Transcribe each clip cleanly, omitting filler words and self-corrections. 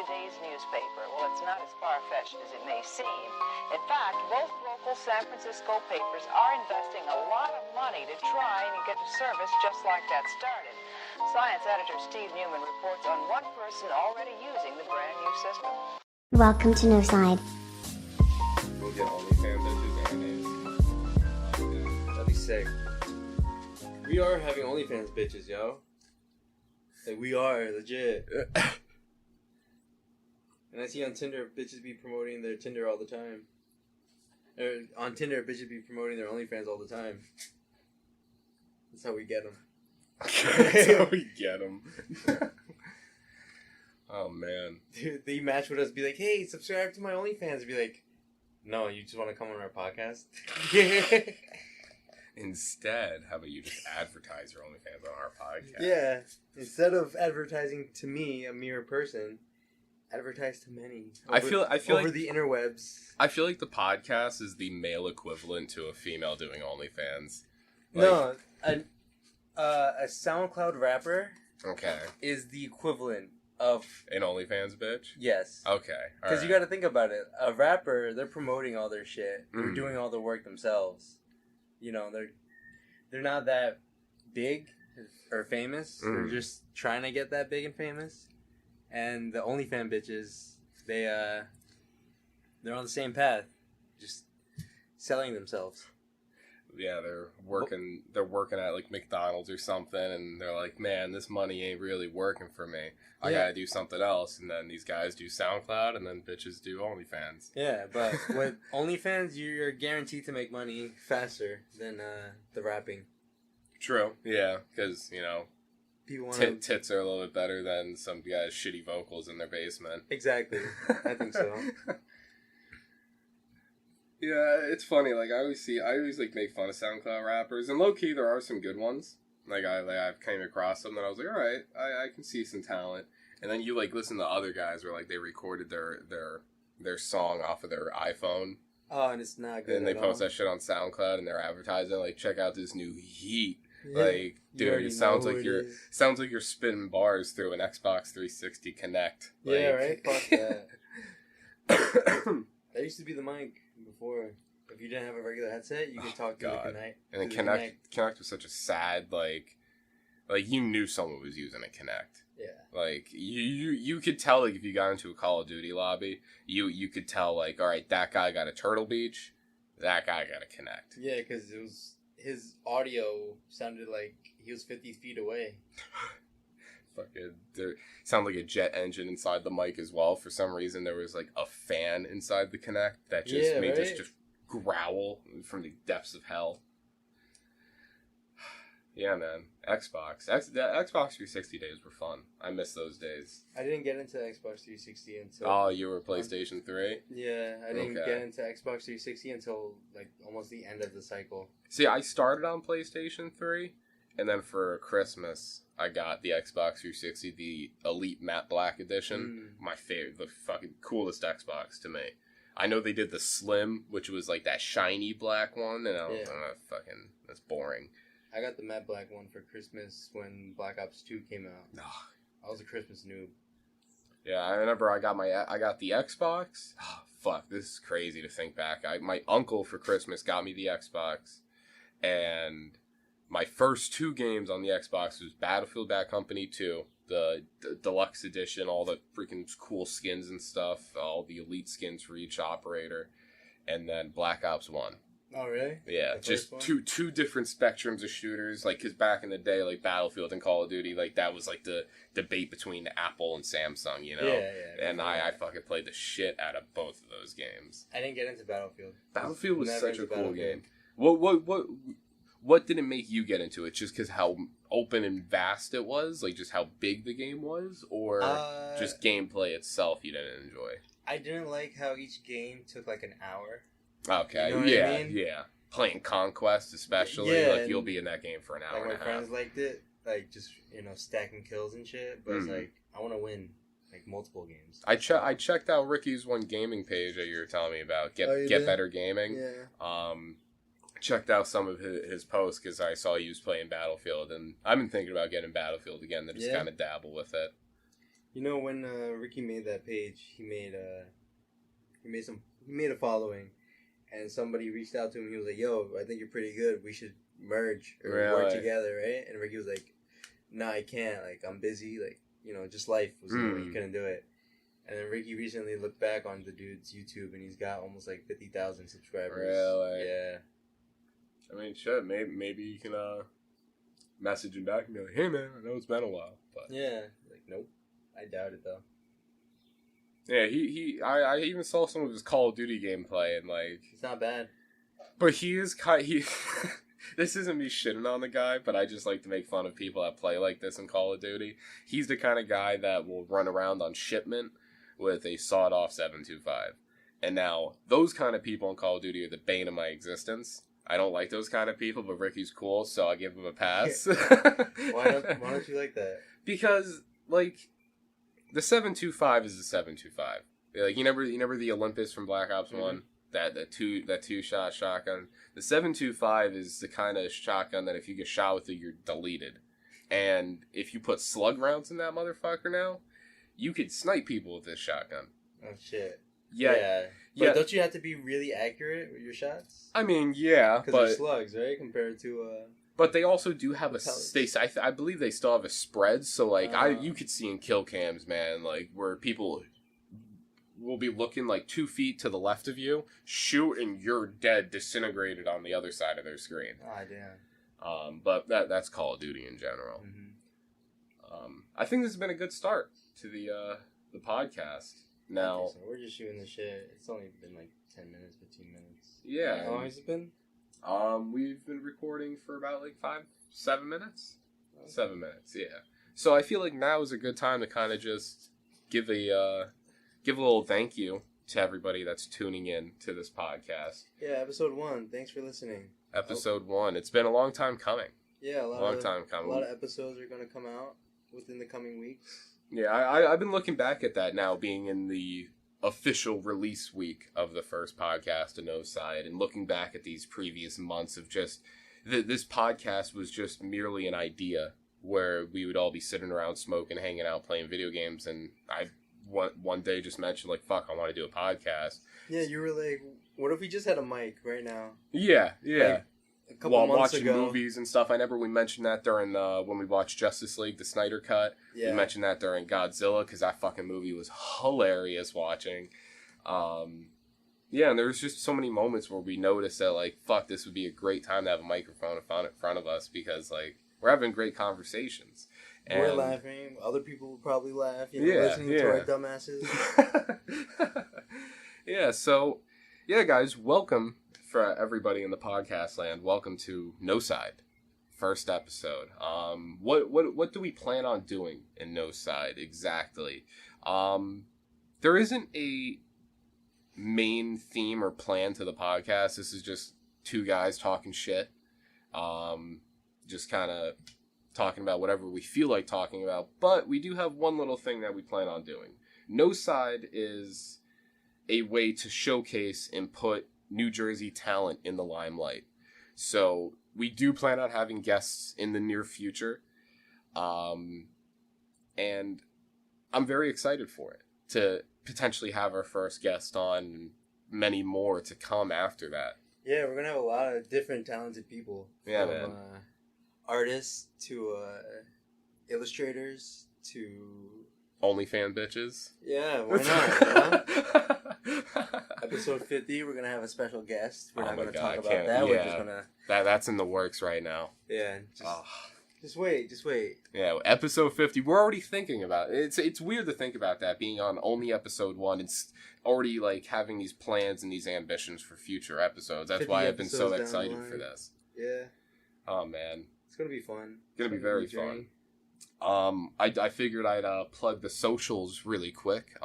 today's newspaper. Well, it's not as far-fetched as it may seem. In fact, both local San Francisco papers are investing a lot of money to try and get a service just like that started. Science editor Steve Newman reports on one person already using the brand new system. Welcome to Noside. We'll get OnlyFans bitches and names. That'd be sick. We are having OnlyFans bitches, yo. Like, we are, legit. And I see on Tinder, bitches be promoting their Tinder all the time. Or on Tinder, bitches be promoting their OnlyFans all the time. That's how we get them. That's how we get them. Oh, man. Dude, they match with us, be like, hey, subscribe to my OnlyFans. Be like, no, you just want to come on our podcast? Instead, how about you just advertise your OnlyFans on our podcast? Yeah. Instead of advertising to me, a mere person, advertise to many. I feel over like the interwebs. I feel like the podcast is the male equivalent to a female doing OnlyFans. No, a SoundCloud rapper Okay. is the equivalent of An OnlyFans bitch? yes. Okay. Because you got to think about it. A rapper, they're promoting all their shit. They're doing all the work themselves. You know, they're not that big or famous. They're just trying to get that big and famous. And the OnlyFans bitches, they're on the same path, just selling themselves. Yeah, they're working at like McDonald's or something, and they're like, man, this money ain't really working for me. I gotta do something else. And then these guys do SoundCloud, and then bitches do OnlyFans. Yeah, but with OnlyFans, you're guaranteed to make money faster than the rapping. True. Yeah, because, you know, People want tits are a little bit better than some guys' shitty vocals in their basement. Exactly. I think so. Yeah, it's funny. Like, I always like make fun of SoundCloud rappers, and low key there are some good ones. I've came across them that I was like, all right, I can see some talent. And then you like listen to other guys where like they recorded their song off of their iPhone. Oh, and it's not good. And they post that shit on SoundCloud, and they're advertising like, check out this new heat. Yeah. Like, dude, it sounds like you're spinning bars through an Xbox 360 Connect. Like, yeah, right. Fuck that. That used to be the mic before. If you didn't have a regular headset, you could talk through the Connect. And then Connect was such a sad like you knew someone was using a Connect. Yeah. Like you could tell, like, if you got into a Call of Duty lobby, you could tell, like, all right, that guy got a Turtle Beach, that guy got a Connect. Yeah, because it was his audio sounded like he was 50 feet away. Fucking, there sounded like a jet engine inside the mic as well. For some reason, there was like a fan inside the Connect that just made us just growl from the depths of hell. Yeah, man. Xbox. The Xbox 360 days were fun. I miss those days. I didn't get into Xbox 360 until... Oh, you were PlayStation 3? Yeah, I didn't get into Xbox 360 until, like, almost the end of the cycle. See, I started on PlayStation 3, and then for Christmas, I got the Xbox 360, the Elite Matte Black Edition. My favorite, the fucking coolest Xbox to me. I know they did the Slim, which was like that shiny black one, and I was fucking, that's boring. I got the matte black one for Christmas when Black Ops 2 came out. I was a Christmas noob. Yeah, I remember I got the Xbox. Oh, fuck, this is crazy to think back. My uncle for Christmas got me the Xbox, and my first two games on the Xbox was Battlefield Bad Company 2, the deluxe edition, all the freaking cool skins and stuff, all the elite skins for each operator, and then Black Ops 1. Oh, really? Yeah, just two different spectrums of shooters. Like, because back in the day, like, Battlefield and Call of Duty, like, that was, like, the debate between Apple and Samsung, you know? Yeah. And I fucking played the shit out of both of those games. I didn't get into Battlefield. Battlefield was such a cool game. What didn't make you get into it? Just because how open and vast it was? Like, just how big the game was? Or just gameplay itself you didn't enjoy? I didn't like how each game took, like, an hour. Okay, you know what I mean? Yeah. Playing Conquest, especially, like, you'll be in that game for an hour and a half. My friends liked it, like, just, stacking kills and shit, but it's like, I want to win, like, multiple games. I checked out Ricky's one gaming page that you were telling me about, Get Better Gaming. Yeah. Checked out some of his posts, because I saw he was playing Battlefield, and I've been thinking about getting Battlefield again, to just kind of dabble with it. You know, when Ricky made that page, he made a following, and somebody reached out to him. He was like, "Yo, I think you're pretty good. We should merge or work together, right?" And Ricky was like, "Nah, I can't. Like, I'm busy. Like, just life was the way he couldn't do it." And then Ricky recently looked back on the dude's YouTube, and he's got almost like 50,000 subscribers. Really? Yeah. I mean, shit. Maybe you can message him back and be like, "Hey, man, I know it's been a while." But Yeah. Like, nope. I doubt it though. Yeah, I even saw some of his Call of Duty gameplay, and like, It's not bad. but he this isn't me shitting on the guy, but I just like to make fun of people that play like this in Call of Duty. He's the kind of guy that will run around on shipment with a sawed-off 7.25. And now, those kind of people in Call of Duty are the bane of my existence. I don't like those kind of people, but Ricky's cool, so I give him a pass. Why don't you like that? Because, like, the 7.25 is the 7.25. Like, you remember the Olympus from Black Ops 1? That two-shot shotgun? The 7.25 is the kind of shotgun that if you get shot with it, you're deleted. And if you put slug rounds in that motherfucker now, you could snipe people with this shotgun. Oh, shit. Yeah. But don't you have to be really accurate with your shots? I mean, yeah, Because but they're slugs, right? Compared to but they also do have I believe they still have a spread. So like, you could see in kill cams, man, like where people will be looking like 2 feet to the left of you, shoot, and you're dead, disintegrated on the other side of their screen. Ah, damn. But that's Call of Duty in general. Mm-hmm. I think this has been a good start to the podcast. Now, So we're just shooting the shit. It's only been like 10 minutes, 15 minutes. yeah. How long has it been? We've been recording for about like 7 minutes. Okay. 7 minutes, yeah. So I feel like now is a good time to kind of just give a little thank you to everybody that's tuning in to this podcast. Yeah, episode 1. Thanks for listening. Episode 1. It's been a long time coming. Yeah, a long time coming. A lot of episodes are going to come out within the coming weeks. Yeah, I've been looking back at that now, being in the official release week of the first podcast, Noside, and looking back at these previous months of just this podcast was just merely an idea where we would all be sitting around smoking, hanging out, playing video games, and I one day just mentioned like, "Fuck, I want to do a podcast." Yeah, you were like, "What if we just had a mic right now?" Yeah. Like, a couple While months watching ago. movies and stuff. I remember we mentioned that during when we watched Justice League, the Snyder Cut. Yeah. We mentioned that during Godzilla because that fucking movie was hilarious watching. Yeah, and there was just so many moments where we noticed that, like, fuck, this would be a great time to have a microphone in front of us because, like, we're having great conversations. And We're laughing. Other people will probably laugh. Listening to our dumbasses. Yeah, so, yeah, guys, welcome for everybody in the podcast land. Welcome to Noside, first episode. What do we plan on doing in Noside exactly? There isn't a main theme or plan to the podcast. This is just two guys talking shit. Just kind of talking about whatever we feel like talking about. But we do have one little thing that we plan on doing. Noside is a way to showcase and put New Jersey talent in the limelight. So we do plan on having guests in the near future. And I'm very excited for it, to potentially have our first guest on, and many more to come after that. Yeah, we're going to have a lot of different talented people. Yeah, from, man. Artists to illustrators to... OnlyFan bitches. Yeah, why not? Episode 50, we're going to have a special guest. We're not going to talk about that. We're just going to... That's in the works right now. Yeah, just wait. Yeah, episode 50. We're already thinking about it. It's weird to think about that being on only episode 1. It's already like having these plans and these ambitions for future episodes. That's why I've been so excited for this. Yeah. Oh man, it's gonna be fun. It's gonna be very fun. I figured I'd plug the socials really quick.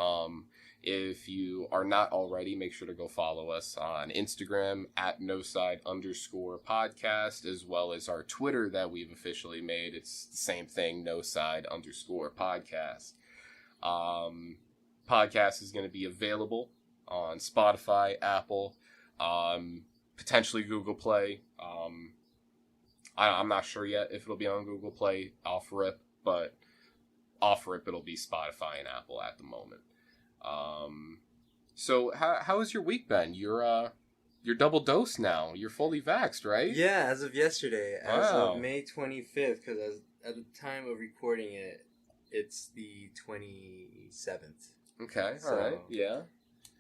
If you are not already, make sure to go follow us on Instagram at @Noside_podcast, as well as our Twitter that we've officially made. It's the same thing, Noside_podcast. Podcast is going to be available on Spotify, Apple, potentially Google Play. I'm not sure yet if it'll be on Google Play off rip, but offer it, but it'll be Spotify and Apple at the moment. So how has your week been? You're double dosed now. You're fully vaxxed, right? Yeah, as of yesterday, as Wow. of May 25th, because at the time of recording it, it's the 27th. Okay, So- all right, yeah.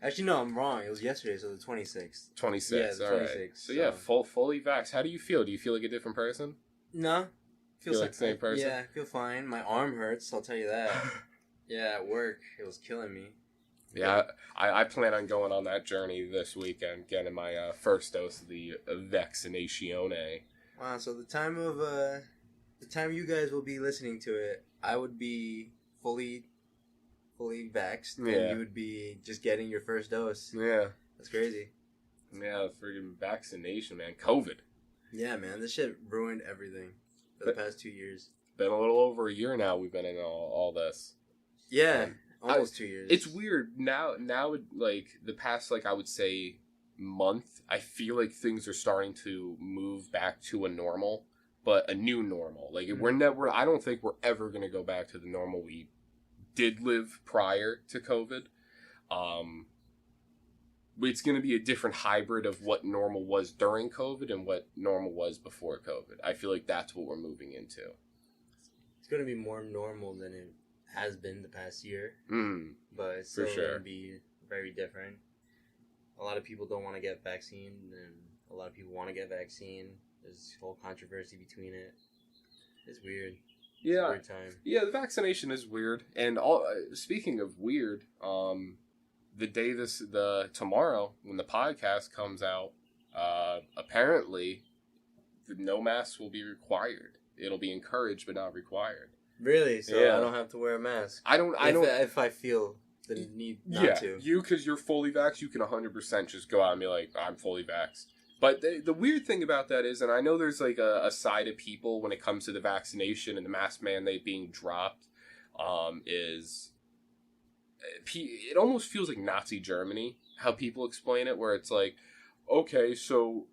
Actually, no, I'm wrong. It was yesterday, so the 26th. 26, Yeah, the all right. 26, So yeah, so- fully vaxxed. How do you feel? Do you feel like a different person? No. Feel like the same person? Yeah, I feel fine. My arm hurts, I'll tell you that. Yeah, at work, it was killing me. Yeah, I plan on going on that journey this weekend, getting my first dose of the vaccinazione. Wow, so the time you guys will be listening to it, I would be fully vaxxed, Yeah. and you would be just getting your first dose. Yeah. That's crazy. Yeah, friggin' vaccination, man. COVID. Yeah, man, this shit ruined everything for the past 2 years. Been a little over a year now we've been in all this. Yeah, almost 2 years. It's weird. Now, like, the past, like, I would say, month, I feel like things are starting to move back to a normal, but a new normal. Like, I don't think we're ever going to go back to the normal we did live prior to COVID. It's going to be a different hybrid of what normal was during COVID and what normal was before COVID. I feel like that's what we're moving into. It's going to be more normal than it has been the past year, but it's For still sure. going to be very different. A lot of people don't want to get vaccine, and a lot of people want to get vaccine. There's a whole controversy between it. It's weird. It's a weird time. Yeah, the vaccination is weird. And speaking of weird, tomorrow when the podcast comes out, apparently no masks will be required. It'll be encouraged but not required. Really? So Yeah. I don't have to wear a mask. If I feel the need not to. You, because you're fully vaxxed, you can 100% just go out and be like, I'm fully vaxxed. But the weird thing about that is, and I know there's like a side of people when it comes to the vaccination and the mask mandate being dropped, is it almost feels like Nazi Germany, how people explain it, where it's like, okay, so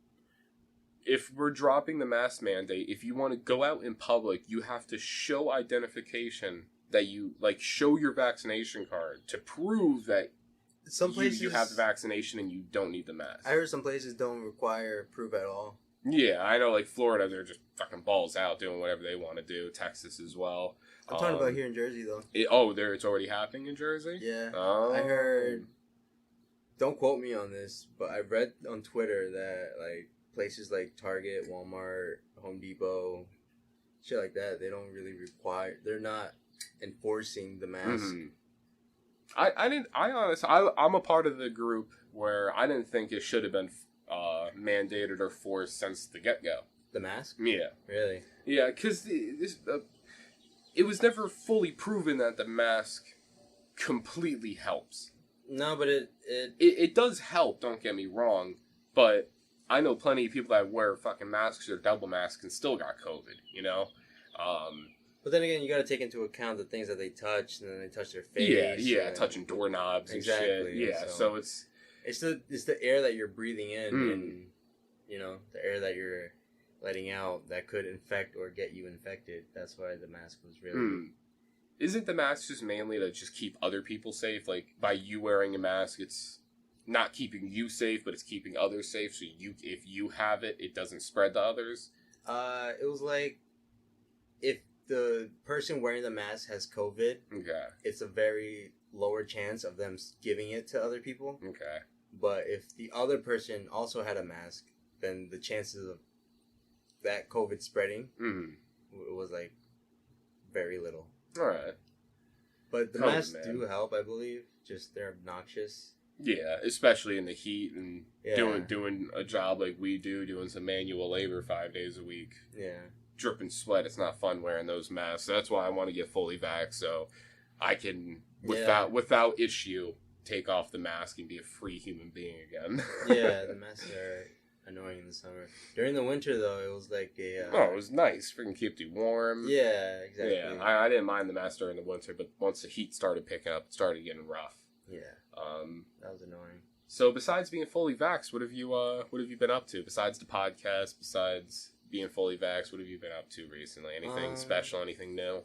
if we're dropping the mask mandate, if you want to go out in public, you have to show identification that you, like, show your vaccination card to prove that Some places you have the vaccination and you don't need the mask. I heard some places don't require proof at all. Yeah, I know, like, Florida, they're just fucking balls out doing whatever they want to do. Texas as well. I'm talking about here in Jersey, though. It's already happening in Jersey? Yeah. Oh. I heard, don't quote me on this, but I read on Twitter that, like, places like Target, Walmart, Home Depot, shit like that, they don't really require, they're not enforcing the mask. Mm-hmm. I'm a part of the group where I didn't think it should have been mandated or forced since the get-go. The mask? Yeah. Really? Yeah, because it was never fully proven that the mask completely helps. No, but It does help, don't get me wrong, but I know plenty of people that wear fucking masks or double masks and still got COVID, you know? But then again, you got to take into account the things that they touch, and then they touch their face. Yeah, touching doorknobs and shit. Yeah, so it's the air that you're breathing in, and you know, the air that you're letting out that could infect or get you infected. That's why the mask was really. Isn't the mask just mainly to just keep other people safe? Like, by you wearing a mask, it's not keeping you safe, but it's keeping others safe. So if you have it, it doesn't spread to others. It was like if the person wearing the mask has COVID, Okay. it's a very lower chance of them giving it to other people. Okay. But if the other person also had a mask, then the chances of that COVID spreading was like very little. All right. But the masks do help, I believe. Just they're obnoxious. Yeah, especially in the heat and Yeah. doing a job like we do, doing some manual labor 5 days a week. Yeah. Dripping sweat. It's not fun wearing those masks. That's why I want to get fully vaxxed, so I can, without issue, take off the mask and be a free human being again. Yeah, the masks are annoying in the summer. During the winter, though, it was like a... it was nice. Freaking kept you warm. Yeah, exactly. Yeah, I didn't mind the mask during the winter, but once the heat started picking up, it started getting rough. Yeah. That was annoying. So besides being fully vaxxed, what have you been up to? Besides the podcast, besides being fully vaxxed, what have you been up to recently? Anything special? Anything new?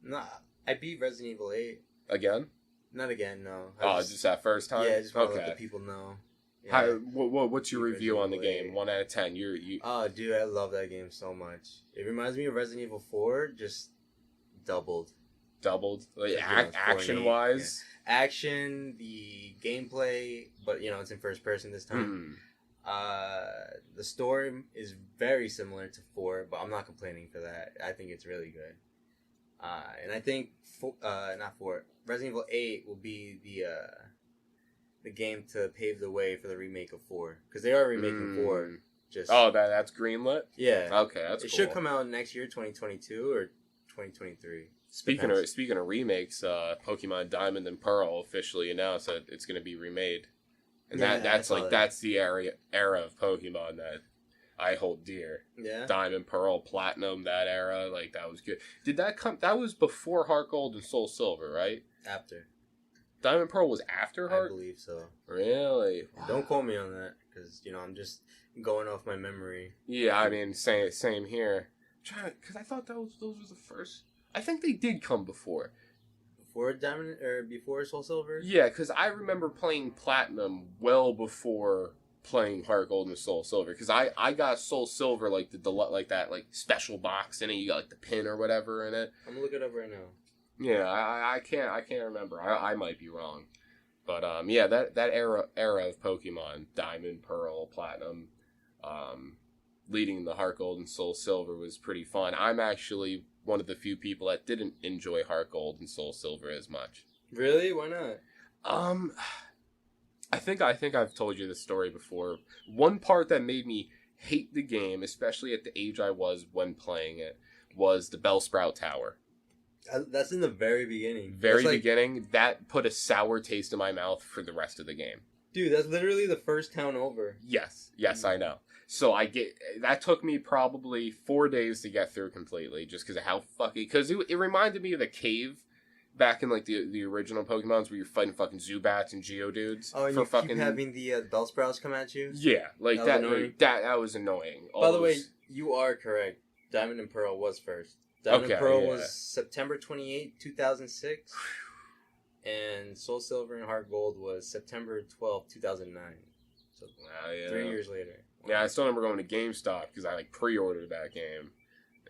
Nah, I beat Resident Evil 8. Again? Not again, no. Just that first time? Yeah, I just want to let the people know. Yeah. How, what's your review on the game? 1 out of 10. You. Oh, dude, I love that game so much. It reminds me of Resident Evil 4, just doubled. Like, action-wise? Yeah. Action, the gameplay, but, it's in first person this time. The story is very similar to 4, but I'm not complaining for that. I think it's really good. And I think, Resident Evil 8 will be the game to pave the way for the remake of 4. Because they are remaking 4. That's greenlit? Yeah. Okay, that's It cool. should come out next year, 2022 or 2023. Speaking of remakes, Pokemon Diamond and Pearl officially announced that it's going to be remade. And that's the era of Pokemon that I hold dear. Yeah. Diamond, Pearl, Platinum, that era, like, that was good. Did that come? That was before Heart Gold and Soul Silver, right? After. Diamond Pearl was after Heart? I believe so. Really? Don't quote me on that, because, I'm just going off my memory. Yeah, I mean, same here. Because I thought those were the first. I think they did come before. Before Diamond, or before Soul Silver? Yeah, because I remember playing Platinum well before playing Heart Gold and Soul Silver, because I got Soul Silver like that special box in it. You got like the pin or whatever in it. I'm gonna look it up right now. Yeah, I can't remember. I might be wrong, but yeah, that era of Pokemon, Diamond, Pearl, Platinum, leading the Heart Gold and Soul Silver was pretty fun. I'm actually one of the few people that didn't enjoy Heart Gold and Soul Silver as much. Really? Why not? I think I've told you this story before. One part that made me hate the game, especially at the age I was when playing it, was the Bellsprout Tower. That's in the very beginning. Beginning, that put a sour taste in my mouth for the rest of the game. Dude, that's literally the first town over. Yes, I know. So that took me probably 4 days to get through completely, just because of how because it reminded me of the cave back in like the original Pokemons where you're fighting fucking Zubats and Geodudes. Oh, and keep having the Bellsprouts come at you? Yeah, like that was annoying. By the way, you are correct. Diamond and Pearl was first. Diamond and Pearl was September 28, 2006. And Soul Silver and Heart Gold was September 12, 2009. So 3 years later. Yeah, I still remember going to GameStop because I pre-ordered that game.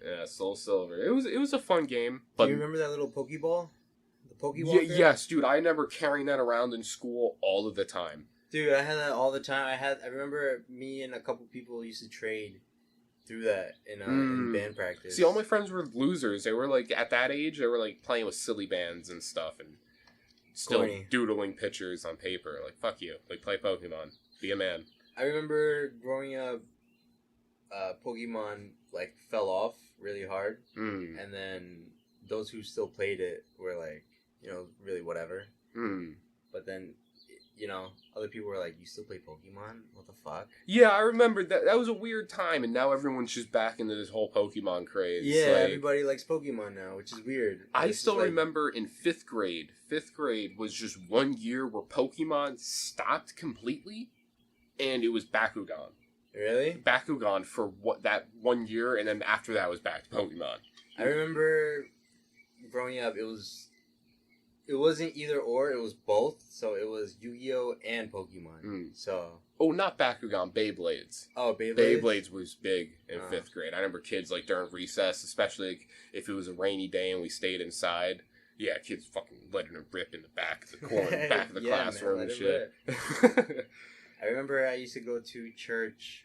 Yeah, Soul Silver. It was a fun game. But do you remember that little Pokeball? The Pokeball? Yes, dude. I remember carrying that around in school all of the time. Dude, I had that all the time. I remember me and a couple people used to trade through that in band practice. See, all my friends were losers. They were at that age, they were playing with silly bands and stuff and still doodling pictures on paper. Fuck you. Play Pokemon. Be a man. I remember growing up, Pokemon fell off really hard, and then those who still played it were really whatever. But then, other people were like, "You still play Pokemon? What the fuck?" Yeah, I remember that. That was a weird time, and now everyone's just back into this whole Pokemon craze. Yeah, everybody likes Pokemon now, which is weird. I still remember in 5th grade. 5th grade was just 1 year where Pokemon stopped completely. And it was Bakugan. Really? Bakugan for that 1 year, and then after that was back to Pokemon. I remember growing up, it wasn't either or, it was both. So it was Yu-Gi-Oh! And Pokemon. So. Oh, not Bakugan, Beyblades. Oh, Beyblades? Beyblades was big in 5th grade. I remember kids during recess, especially if it was a rainy day and we stayed inside. Yeah, kids fucking letting it rip in the back of the corner, back of the classroom and shit. I remember I used to go to church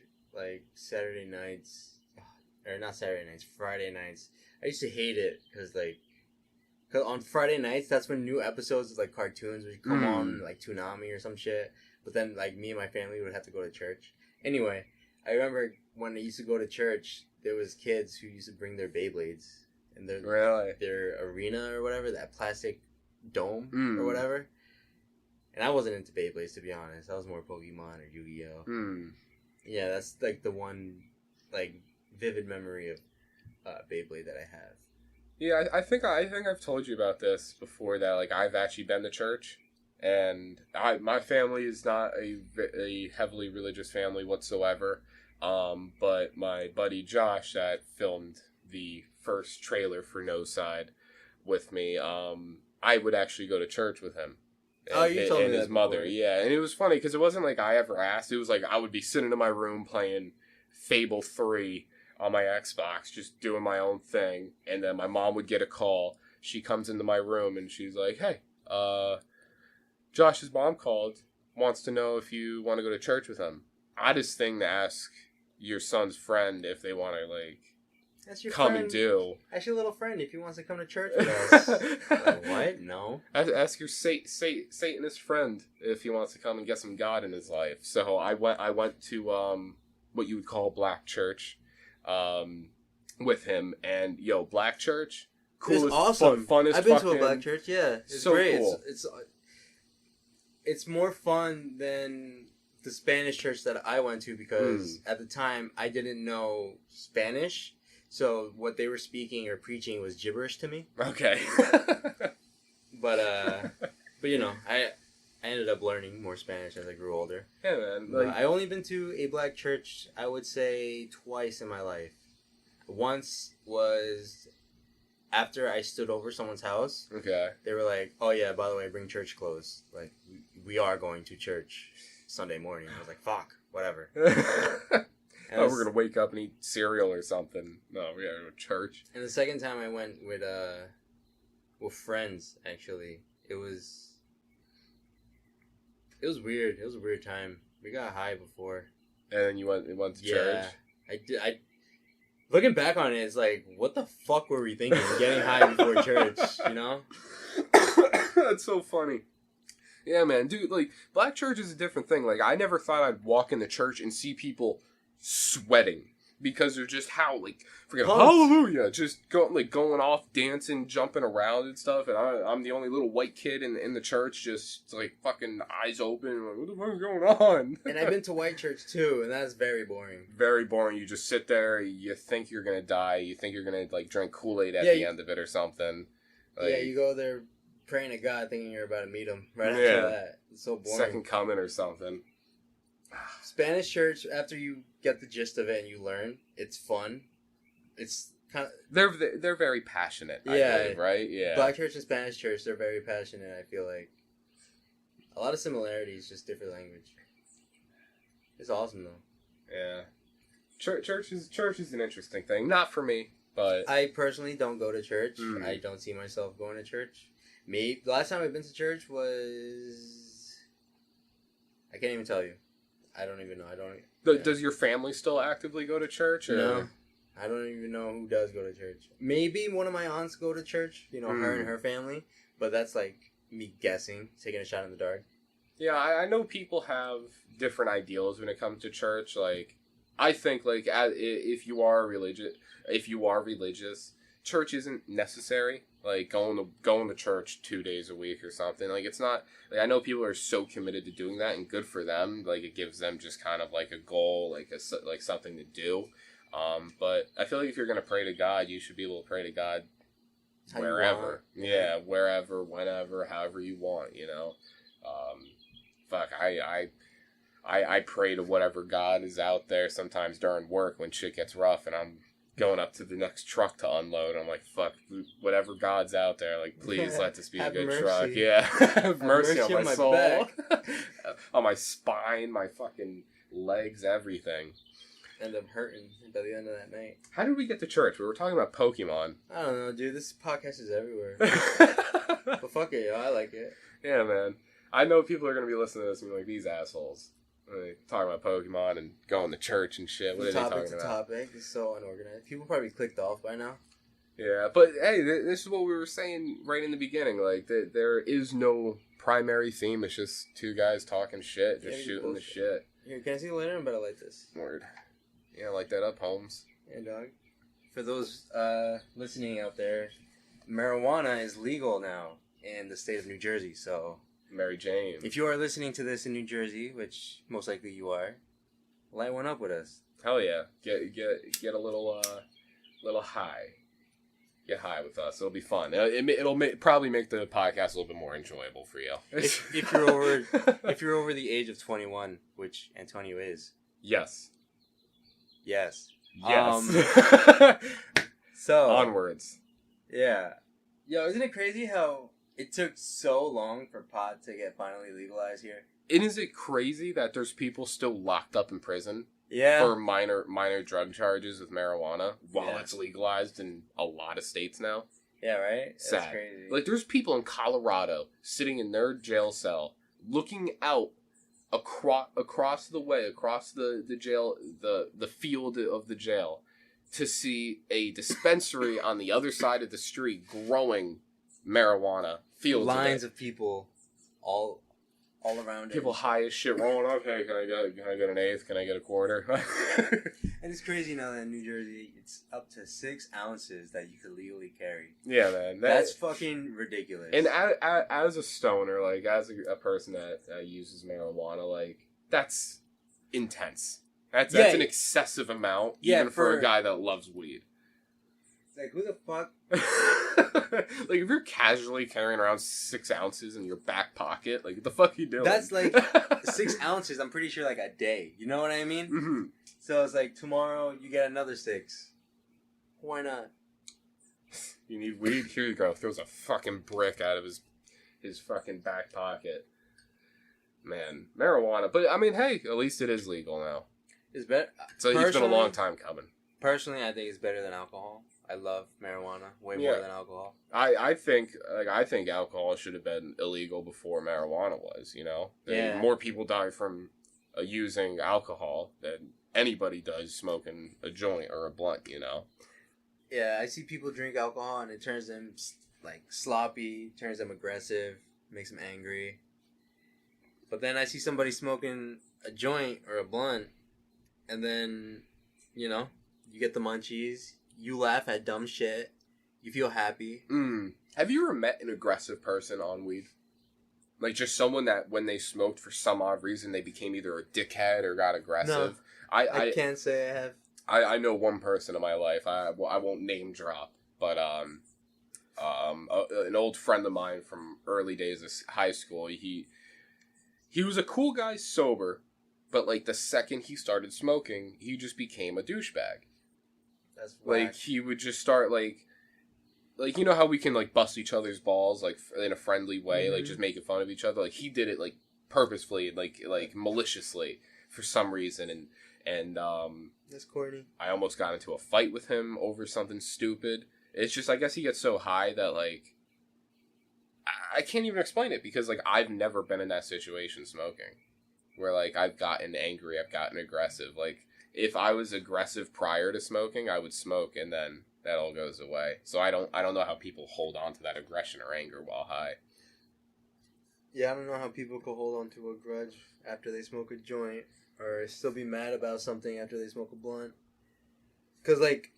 Saturday nights, or not Saturday nights, Friday nights. I used to hate it because cause on Friday nights that's when new episodes of cartoons would come on, Toonami or some shit. But then me and my family would have to go to church. Anyway, I remember when I used to go to church, there was kids who used to bring their Beyblades and their arena or whatever, that plastic dome or whatever. And I wasn't into Beyblades, to be honest. I was more Pokemon or Yu-Gi-Oh. Yeah, that's the one vivid memory of Beyblade that I have. Yeah, I think I've told you about this before, that I've actually been to church, and my family is not a heavily religious family whatsoever. But my buddy Josh that filmed the first trailer for Noside, with me, I would actually go to church with him. Oh, you told me and that his mother, before. yeah. And it was funny because it wasn't like I ever asked. It was like I would be sitting in my room playing Fable 3 on my Xbox, just doing my own thing. And then my mom would get a call. She comes into my room and she's like, "Hey, Josh's mom called, wants to know if you want to go to church with him." Oddest thing to ask your son's friend if they want to, like, That's your come friend. and do. Ask your little friend if he wants to come to church with us. Like, what? No. Ask your Satanist friend if he wants to come and get some God in his life. So I went to what you would call black church with him, and black church, coolest, It's awesome. funnest. I've been to a fucking- black church. Yeah, it's so great. cool. It's more fun than the Spanish church that I went to because at the time I didn't know Spanish. So what they were speaking or preaching was gibberish to me. Okay. But I ended up learning more Spanish as I grew older. Yeah, man. But I only been to a black church, I would say, twice in my life. Once was after I stood over someone's house. Okay. They were like, "Oh yeah, by the way, bring church clothes. Like we are going to church Sunday morning." I was like, "Fuck, whatever." Oh, we're gonna wake up and eat cereal or something. No, we gotta go to church. And the second time I went with friends. Actually, it was weird. It was a weird time. We got high before. And then you went to church. I did. Looking back on it, it's like, what the fuck were we thinking? Getting high before church, you know? That's so funny. Yeah, man, dude. Like, black church is a different thing. Like, I never thought I'd walk into church and see people sweating because of just how, like, freaking hallelujah, just going off, dancing, jumping around and stuff. And I'm the only little white kid in the church, just like fucking eyes open. Like, what the fuck is going on? And I've been to white church too, and that's very boring. Very boring. You just sit there. You think you're gonna die. You think you're gonna like drink Kool-Aid at the end of it or something. Like, yeah, you go there praying to God, thinking you're about to meet him. Right Yeah. after that, it's so boring. second coming or something. Spanish church, after you get the gist of it and you learn, it's fun. It's kind of They're very passionate. I believe, right? Yeah. Black church and Spanish church, they're very passionate. I feel like a lot of similarities, just different language. It's awesome though. Yeah. Church is an interesting thing. Not for me, but I personally don't go to church. Mm. I don't see myself going to church. The last time I've been to church was, I can't even tell you. I don't even know. Does your family still actively go to church? Or? No. I don't even know who does go to church. Maybe one of my aunts go to church, her and her family, but that's like me guessing, taking a shot in the dark. Yeah, I know people have different ideals when it comes to church. Like, I think like if you are religious, church isn't necessary. Like going to church 2 days a week or something. Like, it's not. Like, I know people are so committed to doing that, and good for them. Like, it gives them just kind of like a goal, like something to do. But I feel like if you're gonna pray to God, you should be able to pray to God wherever. Yeah, wherever, whenever, however you want. I pray to whatever God is out there. Sometimes during work when shit gets rough and I'm going up to the next truck to unload, I'm like, fuck, whatever God's out there, like, please let this be a good truck. Yeah. Have mercy on my soul. back. On my spine, my fucking legs, everything. End up hurting by the end of that night. How did we get to church? We were talking about Pokemon. I don't know, dude. This podcast is everywhere. But fuck it, yo. I like it. Yeah, man. I know people are going to be listening to this and be like, these assholes. Talking about Pokemon and going to church and shit. What are they talking about? Topic. It's so unorganized. People probably clicked off by now. Yeah, but hey, this is what we were saying right in the beginning. Like, there is no primary theme. It's just two guys talking shit, just shooting the shit. Here, can I see you later? I'm better like this. Word. Yeah, light that up, Holmes. Yeah, dog. For those listening out there, marijuana is legal now in the state of New Jersey, so Mary Jane. if you are listening to this in New Jersey, which most likely you are, light one up with us. Hell yeah. Get a little high. Get high with us. It'll be fun. It'll probably make the podcast a little bit more enjoyable for you. If you're over the age of 21, which Antonio is. Yes. Yes. Yes. So onwards. yeah, Yo, isn't it crazy how it took so long for pot to get finally legalized here? And is it crazy that there's people still locked up in prison Yeah. for minor drug charges with marijuana while Yeah. it's legalized in a lot of states now? Yeah, right? Sad. That's crazy. Like, there's people in Colorado sitting in their jail cell looking out across the way, across the jail, the field of the jail, to see a dispensary on the other side of the street growing marijuana. Fields Lines of people all around it. people high as shit rolling up. Hey, can I get an eighth? Can I get a quarter? And it's crazy now that in New Jersey, it's up to 6 ounces that you could legally carry. Yeah, man. That's fucking ridiculous. And as a stoner, like, as a person that uses marijuana, like, that's intense. That's an excessive amount, even for a guy that loves weed. Like, who the fuck? Like, if you're casually carrying around 6 ounces in your back pocket, like, what the fuck are you doing? That's like 6 ounces, I'm pretty sure, like, a day. You know what I mean? Mm-hmm. So it's like, tomorrow you get another 6. Why not? You need weed? Here you go. Throws a fucking brick out of his fucking back pocket. Man, marijuana. But, I mean, hey, at least it is legal now. It's better. So it's been a long time coming. Personally, I think it's better than alcohol. I love marijuana way more than alcohol. I think alcohol should have been illegal before marijuana was, you know? Yeah. More people die from using alcohol than anybody does smoking a joint or a blunt, you know? Yeah, I see people drink alcohol and it turns them, like, sloppy, turns them aggressive, makes them angry. But then I see somebody smoking a joint or a blunt, and then, you know, you get the munchies, you laugh at dumb shit, you feel happy. Have you ever met an aggressive person on weed? Like, just someone that when they smoked for some odd reason they became either a dickhead or got aggressive? No, I can't say I have. I know one person in my life. I won't name drop, but an old friend of mine from early days of high school. He was a cool guy sober, but like the second he started smoking, he just became a douchebag. That's whack. Like, he would just start like you know how we can like bust each other's balls like in a friendly way, like just making fun of each other. Like, he did it like purposefully, like maliciously for some reason, and that's corny. I almost got into a fight with him over something stupid. It's just, I guess he gets so high that like I can't even explain it, because like I've never been in that situation smoking where like I've gotten angry, I've gotten aggressive. Like, if I was aggressive prior to smoking, I would smoke, and then that all goes away. So I don't know how people hold on to that aggression or anger while high. Yeah, I don't know how people could hold on to a grudge after they smoke a joint, or still be mad about something after they smoke a blunt. Because, like,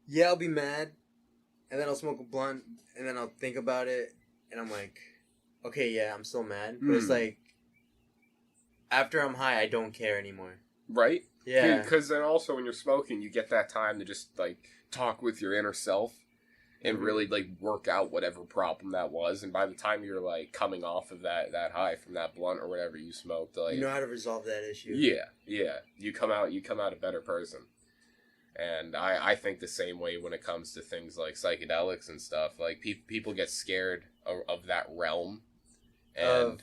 yeah, I'll be mad, and then I'll smoke a blunt, and then I'll think about it, and I'm like, okay, yeah, I'm still mad. But it's like, after I'm high, I don't care anymore. Right? Yeah. Because then also when you're smoking, you get that time to just, like, talk with your inner self and really, like, work out whatever problem that was. And by the time you're, like, coming off of that high from that blunt or whatever you smoked, like... You know how to resolve that issue. Yeah. You come out a better person. And I think the same way when it comes to things like psychedelics and stuff. Like, people get scared of that realm. And...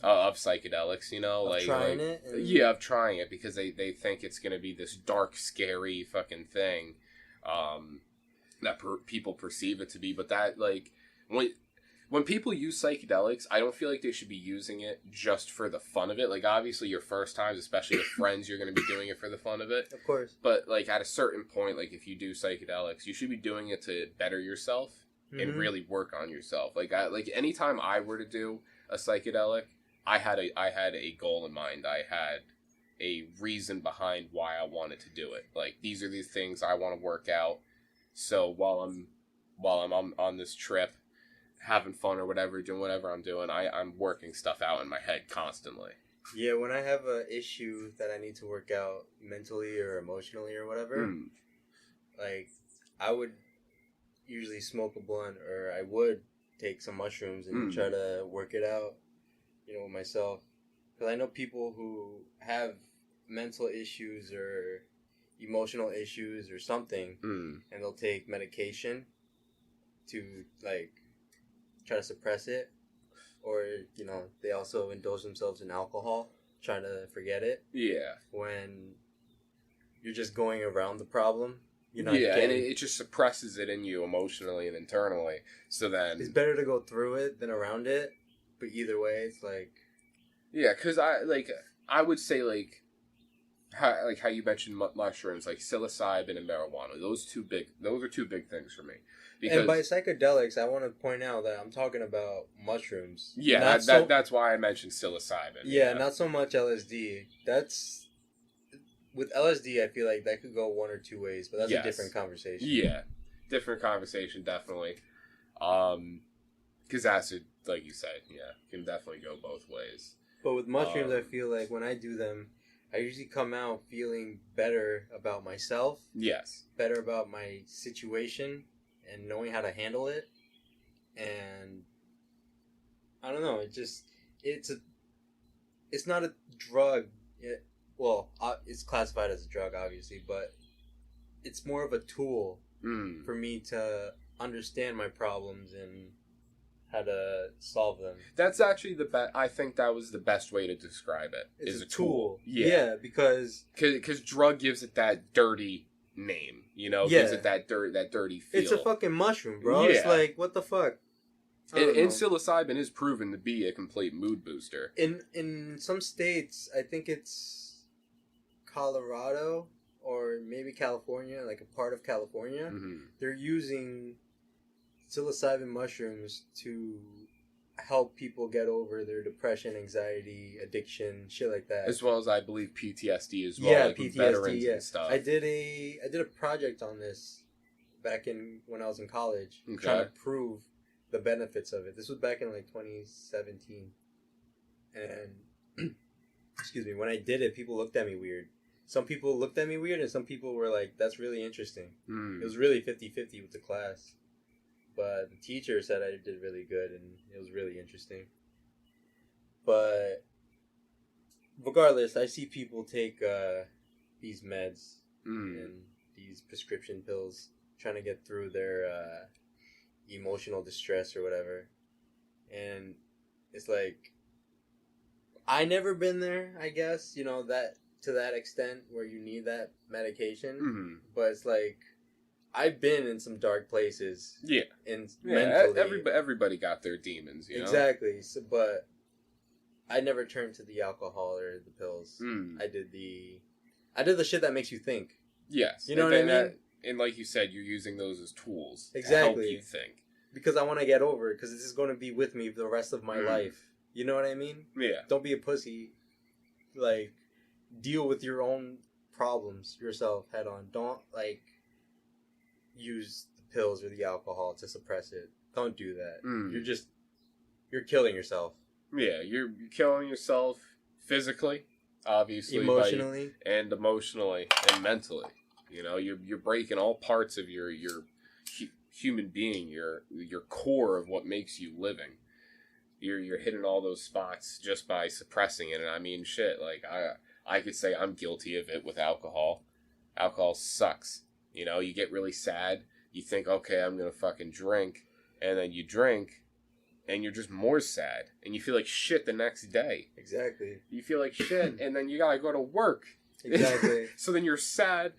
of psychedelics, you know, of trying it? Yeah, of trying it, because they think it's going to be this dark, scary fucking thing that people perceive it to be. But that, like, when people use psychedelics, I don't feel like they should be using it just for the fun of it. Like, obviously, your first times, especially with friends, you're going to be doing it for the fun of it. Of course. But, like, at a certain point, like, if you do psychedelics, you should be doing it to better yourself and really work on yourself. Like, anytime I were to do a psychedelic, I had a goal in mind. I had a reason behind why I wanted to do it. Like, these are these things I want to work out. So while I'm on this trip, having fun or whatever, doing whatever I'm doing, I'm working stuff out in my head constantly. Yeah, when I have an issue that I need to work out mentally or emotionally or whatever, like, I would usually smoke a blunt, or I would take some mushrooms and try to work it out. You know, with myself, because I know people who have mental issues or emotional issues or something, and they'll take medication to like try to suppress it, or they also indulge themselves in alcohol, trying to forget it. Yeah. When you're just going around the problem. And it just suppresses it in you emotionally and internally. So then it's better to go through it than around it. But either way, it's like because I would say how you mentioned mushrooms, like psilocybin and marijuana. Those are two big things for me. Because, and by psychedelics, I want to point out that I'm talking about mushrooms. Yeah, that's why I mentioned psilocybin. Yeah, not so much LSD. With LSD, I feel like that could go one or two ways, but that's a different conversation. Yeah, different conversation, definitely. Because acid, like you said, can definitely go both ways. But with mushrooms, I feel like when I do them, I usually come out feeling better about myself. Yes. Better about my situation and knowing how to handle it. And I don't know, it's not a drug. It's classified as a drug, obviously, but it's more of a tool for me to understand my problems and how to solve them. That's actually I think that was the best way to describe it. It's a tool. Yeah, because drug gives it that dirty name, gives it that dirty feel. It's a fucking mushroom, bro. Yeah. It's like, what the fuck? And psilocybin is proven to be a complete mood booster. In some states, I think it's Colorado or maybe California, like a part of California, they're using psilocybin mushrooms to help people get over their depression, anxiety, addiction, shit like that. As well as, I believe, PTSD as well. Yeah, PTSD, veterans and stuff. I did a project on this back when I was in college, trying to prove the benefits of it. This was back in 2017. And excuse me, when I did it, people looked at me weird. Some people looked at me weird, and some people were like, that's really interesting. It was really 50-50 with the class. But the teacher said I did really good, and it was really interesting. But regardless, I see people take these meds and these prescription pills trying to get through their emotional distress or whatever. And it's like, I never been there, I guess, that to that extent where you need that medication. But it's like, I've been in some dark places. Yeah. And mentally. Everybody got their demons, Exactly. So, but I never turned to the alcohol or the pills. I did the shit that makes you think. Yes. You know what I mean? And like you said, you're using those as tools to help you think. Because I want to get over it, because this is going to be with me for the rest of my life. You know what I mean? Yeah. Don't be a pussy. Deal with your own problems yourself head on. Don't, use the pills or the alcohol to suppress it. Don't do that. You're killing yourself. Yeah, you're killing yourself physically, obviously, emotionally, and emotionally and mentally. You're breaking all parts of your human being, your core of what makes you living. You're hitting all those spots just by suppressing it. And I mean, shit, I could say I'm guilty of it with alcohol. Alcohol sucks. You get really sad. You think, okay, I'm going to fucking drink. And then you drink, and you're just more sad. And you feel like shit the next day. Exactly. You feel like shit, and then you got to go to work. Exactly. So then you're sad,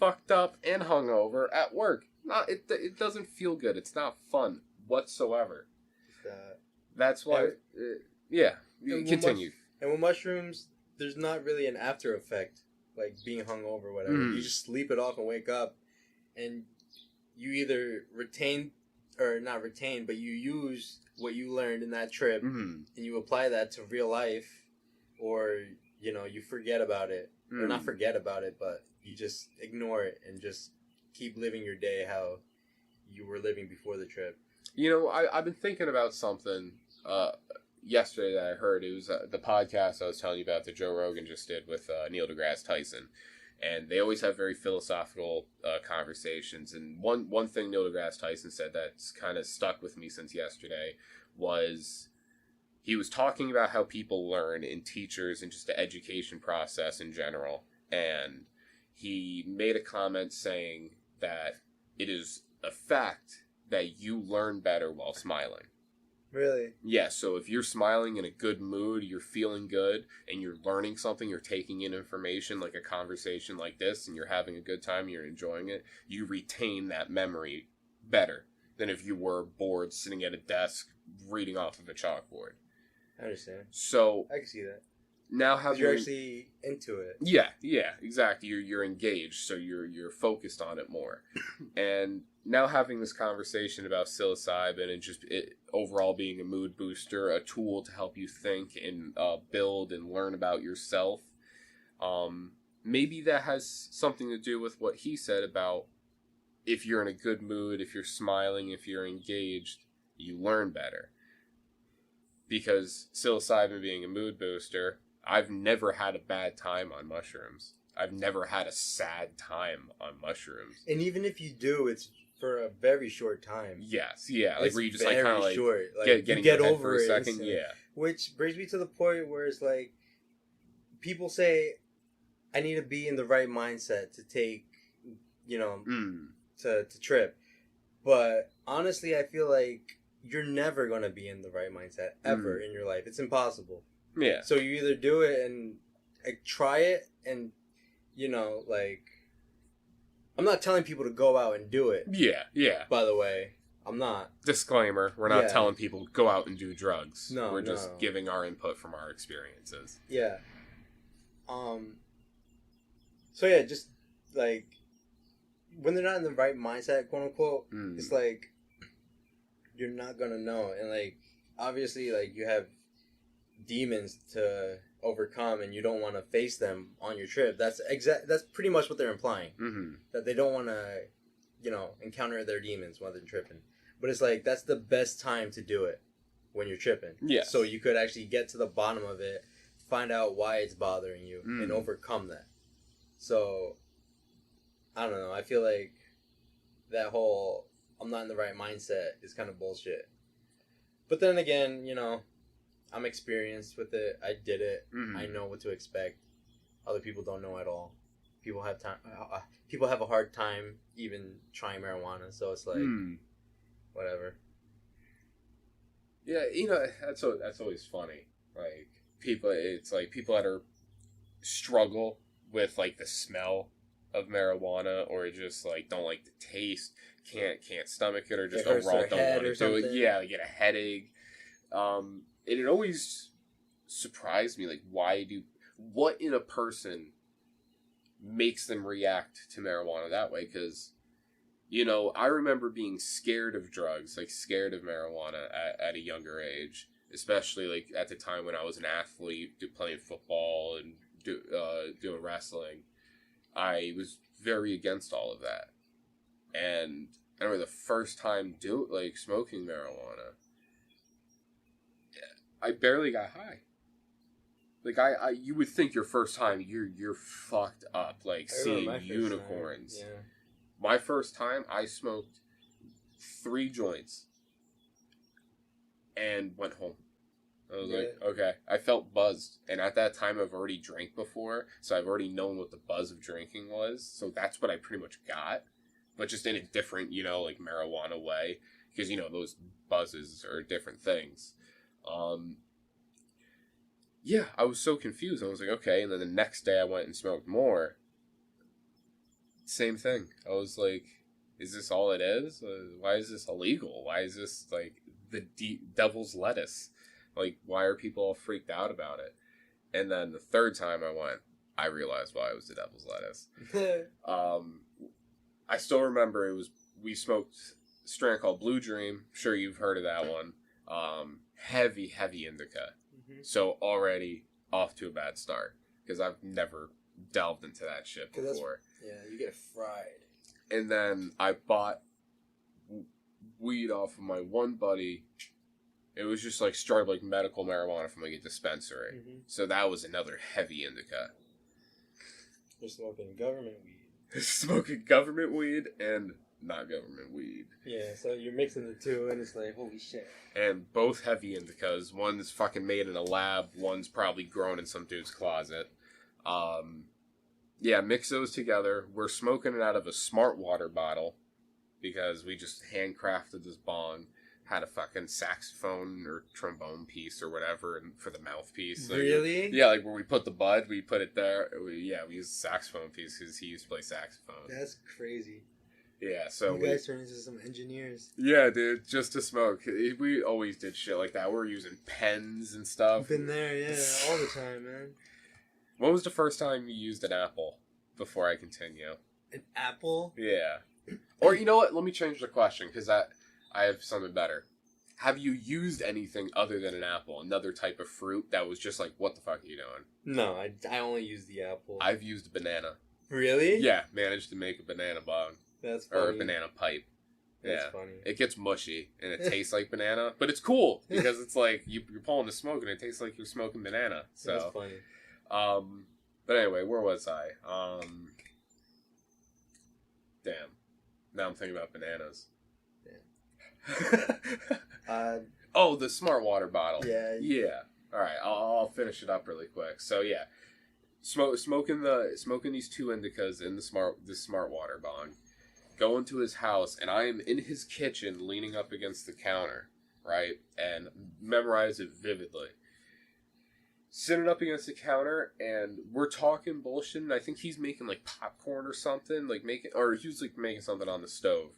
fucked up, and hungover at work. It doesn't feel good. It's not fun whatsoever. That's why... continue. And with mushrooms, there's not really an after effect. Being hungover or whatever. You just sleep it off and wake up, and you either but you use what you learned in that trip, and you apply that to real life, or, you forget about it. Or not forget about it, but you just ignore it and just keep living your day how you were living before the trip. I've been thinking about something yesterday that I heard. It was the podcast I was telling you about that Joe Rogan just did with Neil deGrasse Tyson, and they always have very philosophical conversations. And one thing Neil deGrasse Tyson said that's kind of stuck with me since yesterday was he was talking about how people learn in teachers and just the education process in general, and he made a comment saying that it is a fact that you learn better while smiling. Really? Yeah, so if you're smiling in a good mood, you're feeling good, and you're learning something, you're taking in information like a conversation like this, and you're having a good time, you're enjoying it, you retain that memory better than if you were bored sitting at a desk reading off of a chalkboard. I understand. So I can see that. Now having, you're actually into it. Yeah, exactly. You're engaged, so you're focused on it more. And now having this conversation about psilocybin and just it overall being a mood booster, a tool to help you think and build and learn about yourself. Maybe that has something to do with what he said about if you're in a good mood, if you're smiling, if you're engaged, you learn better. Because psilocybin being a mood booster, I've never had a bad time on mushrooms. I've never had a sad time on mushrooms. And even if you do, it's for a very short time. Yes, yeah. Like it's where you just like kind of like, short. Like getting you get your head over for a it second. instantly. Yeah. Which brings me to the point where it's like, people say, I need to be in the right mindset to take, to trip. But honestly, I feel like you're never going to be in the right mindset ever in your life. It's impossible. Yeah. So you either do it and try it and, I'm not telling people to go out and do it. Yeah. By the way, I'm not. Disclaimer, we're not telling people to go out and do drugs. No, we're just giving our input from our experiences. Yeah. So yeah, just like when they're not in the right mindset, quote unquote, it's like you're not gonna know. And like obviously like you have demons to overcome and you don't want to face them on your trip. That's pretty much what they're implying. That they don't want to encounter their demons while they're tripping. But it's like that's the best time to do it when you're tripping. Yeah. So you could actually get to the bottom of it, find out why it's bothering you and overcome that. So I don't know, I feel like that whole I'm not in the right mindset is kind of bullshit. But then again, I'm experienced with it. I did it. I know what to expect. Other people don't know at all. People have time. People have a hard time even trying marijuana. So it's like, whatever. Yeah, that's always funny. Like it's like people that struggle with like the smell of marijuana or just like don't like the taste, can't stomach it, or just overall don't want to do it. Yeah, they get a headache. It always surprised me, like, what in a person makes them react to marijuana that way? Because, I remember being scared of drugs, like, scared of marijuana at a younger age, especially, like, at the time when I was an athlete, playing football and doing wrestling. I was very against all of that. And I remember the first time smoking marijuana, I barely got high. Like you would think your first time you're fucked up, like seeing unicorns. Yeah. My first time, I smoked 3 joints and went home. I was like, okay. I felt buzzed, and at that time I've already drank before, so I've already known what the buzz of drinking was. So that's what I pretty much got, but just in a different, like marijuana way, because those buzzes are different things. Yeah, I was so confused. I was like, okay. And then the next day I went and smoked more. Same thing. I was like, is this all it is? Why is this illegal? Why is this like the devil's lettuce? Like, why are people all freaked out about it? And then the third time I went, I realized why it was the devil's lettuce. I still remember we smoked a strain called Blue Dream. I'm sure you've heard of that one. Heavy indica. So already off to a bad start because I've never delved into that shit before. Yeah, you get fried. And then I bought weed off of my one buddy. It was just like straight like medical marijuana from like a dispensary. So that was another heavy indica. You're smoking government weed. Smoking government weed and not government weed. Yeah, so you're mixing the two, and it's like, holy shit. And both heavy indicas. One's fucking made in a lab. One's probably grown in some dude's closet. Yeah, mix those together. We're smoking it out of a smart water bottle because we just handcrafted this bong. Had a fucking saxophone or trombone piece or whatever, and for the mouthpiece. Like, really? Yeah, like where we put the bud, we put it there. We used a saxophone piece because he used to play saxophone. That's crazy. Yeah, so you guys turned into some engineers. Yeah, dude, just to smoke. We always did shit like that. We were using pens and stuff. Been there, yeah, all the time, man. When was the first time you used an apple? Before I continue. An apple? Yeah. Or you know what? Let me change the question because I have something better. Have you used anything other than an apple? Another type of fruit that was just like, what the fuck are you doing? No, I only use the apple. I've used a banana. Really? Yeah, managed to make a banana bong. That's funny. Or a banana pipe. That's yeah. funny. It gets mushy and it tastes like banana, but it's cool because it's like you're pulling the smoke and it tastes like you're smoking banana. So that's funny. But anyway, where was I? Damn. Now I'm thinking about bananas. Oh, the smart water bottle. Yeah. Yeah. All right, I'll finish it up really quick. So yeah, smoking these 2 indicas in the smart water bong. Go into his house, and I am in his kitchen, leaning up against the counter, right, and memorize it vividly. Sitting up against the counter, and we're talking bullshit. And I think he's making like popcorn or something, or he was like making something on the stove,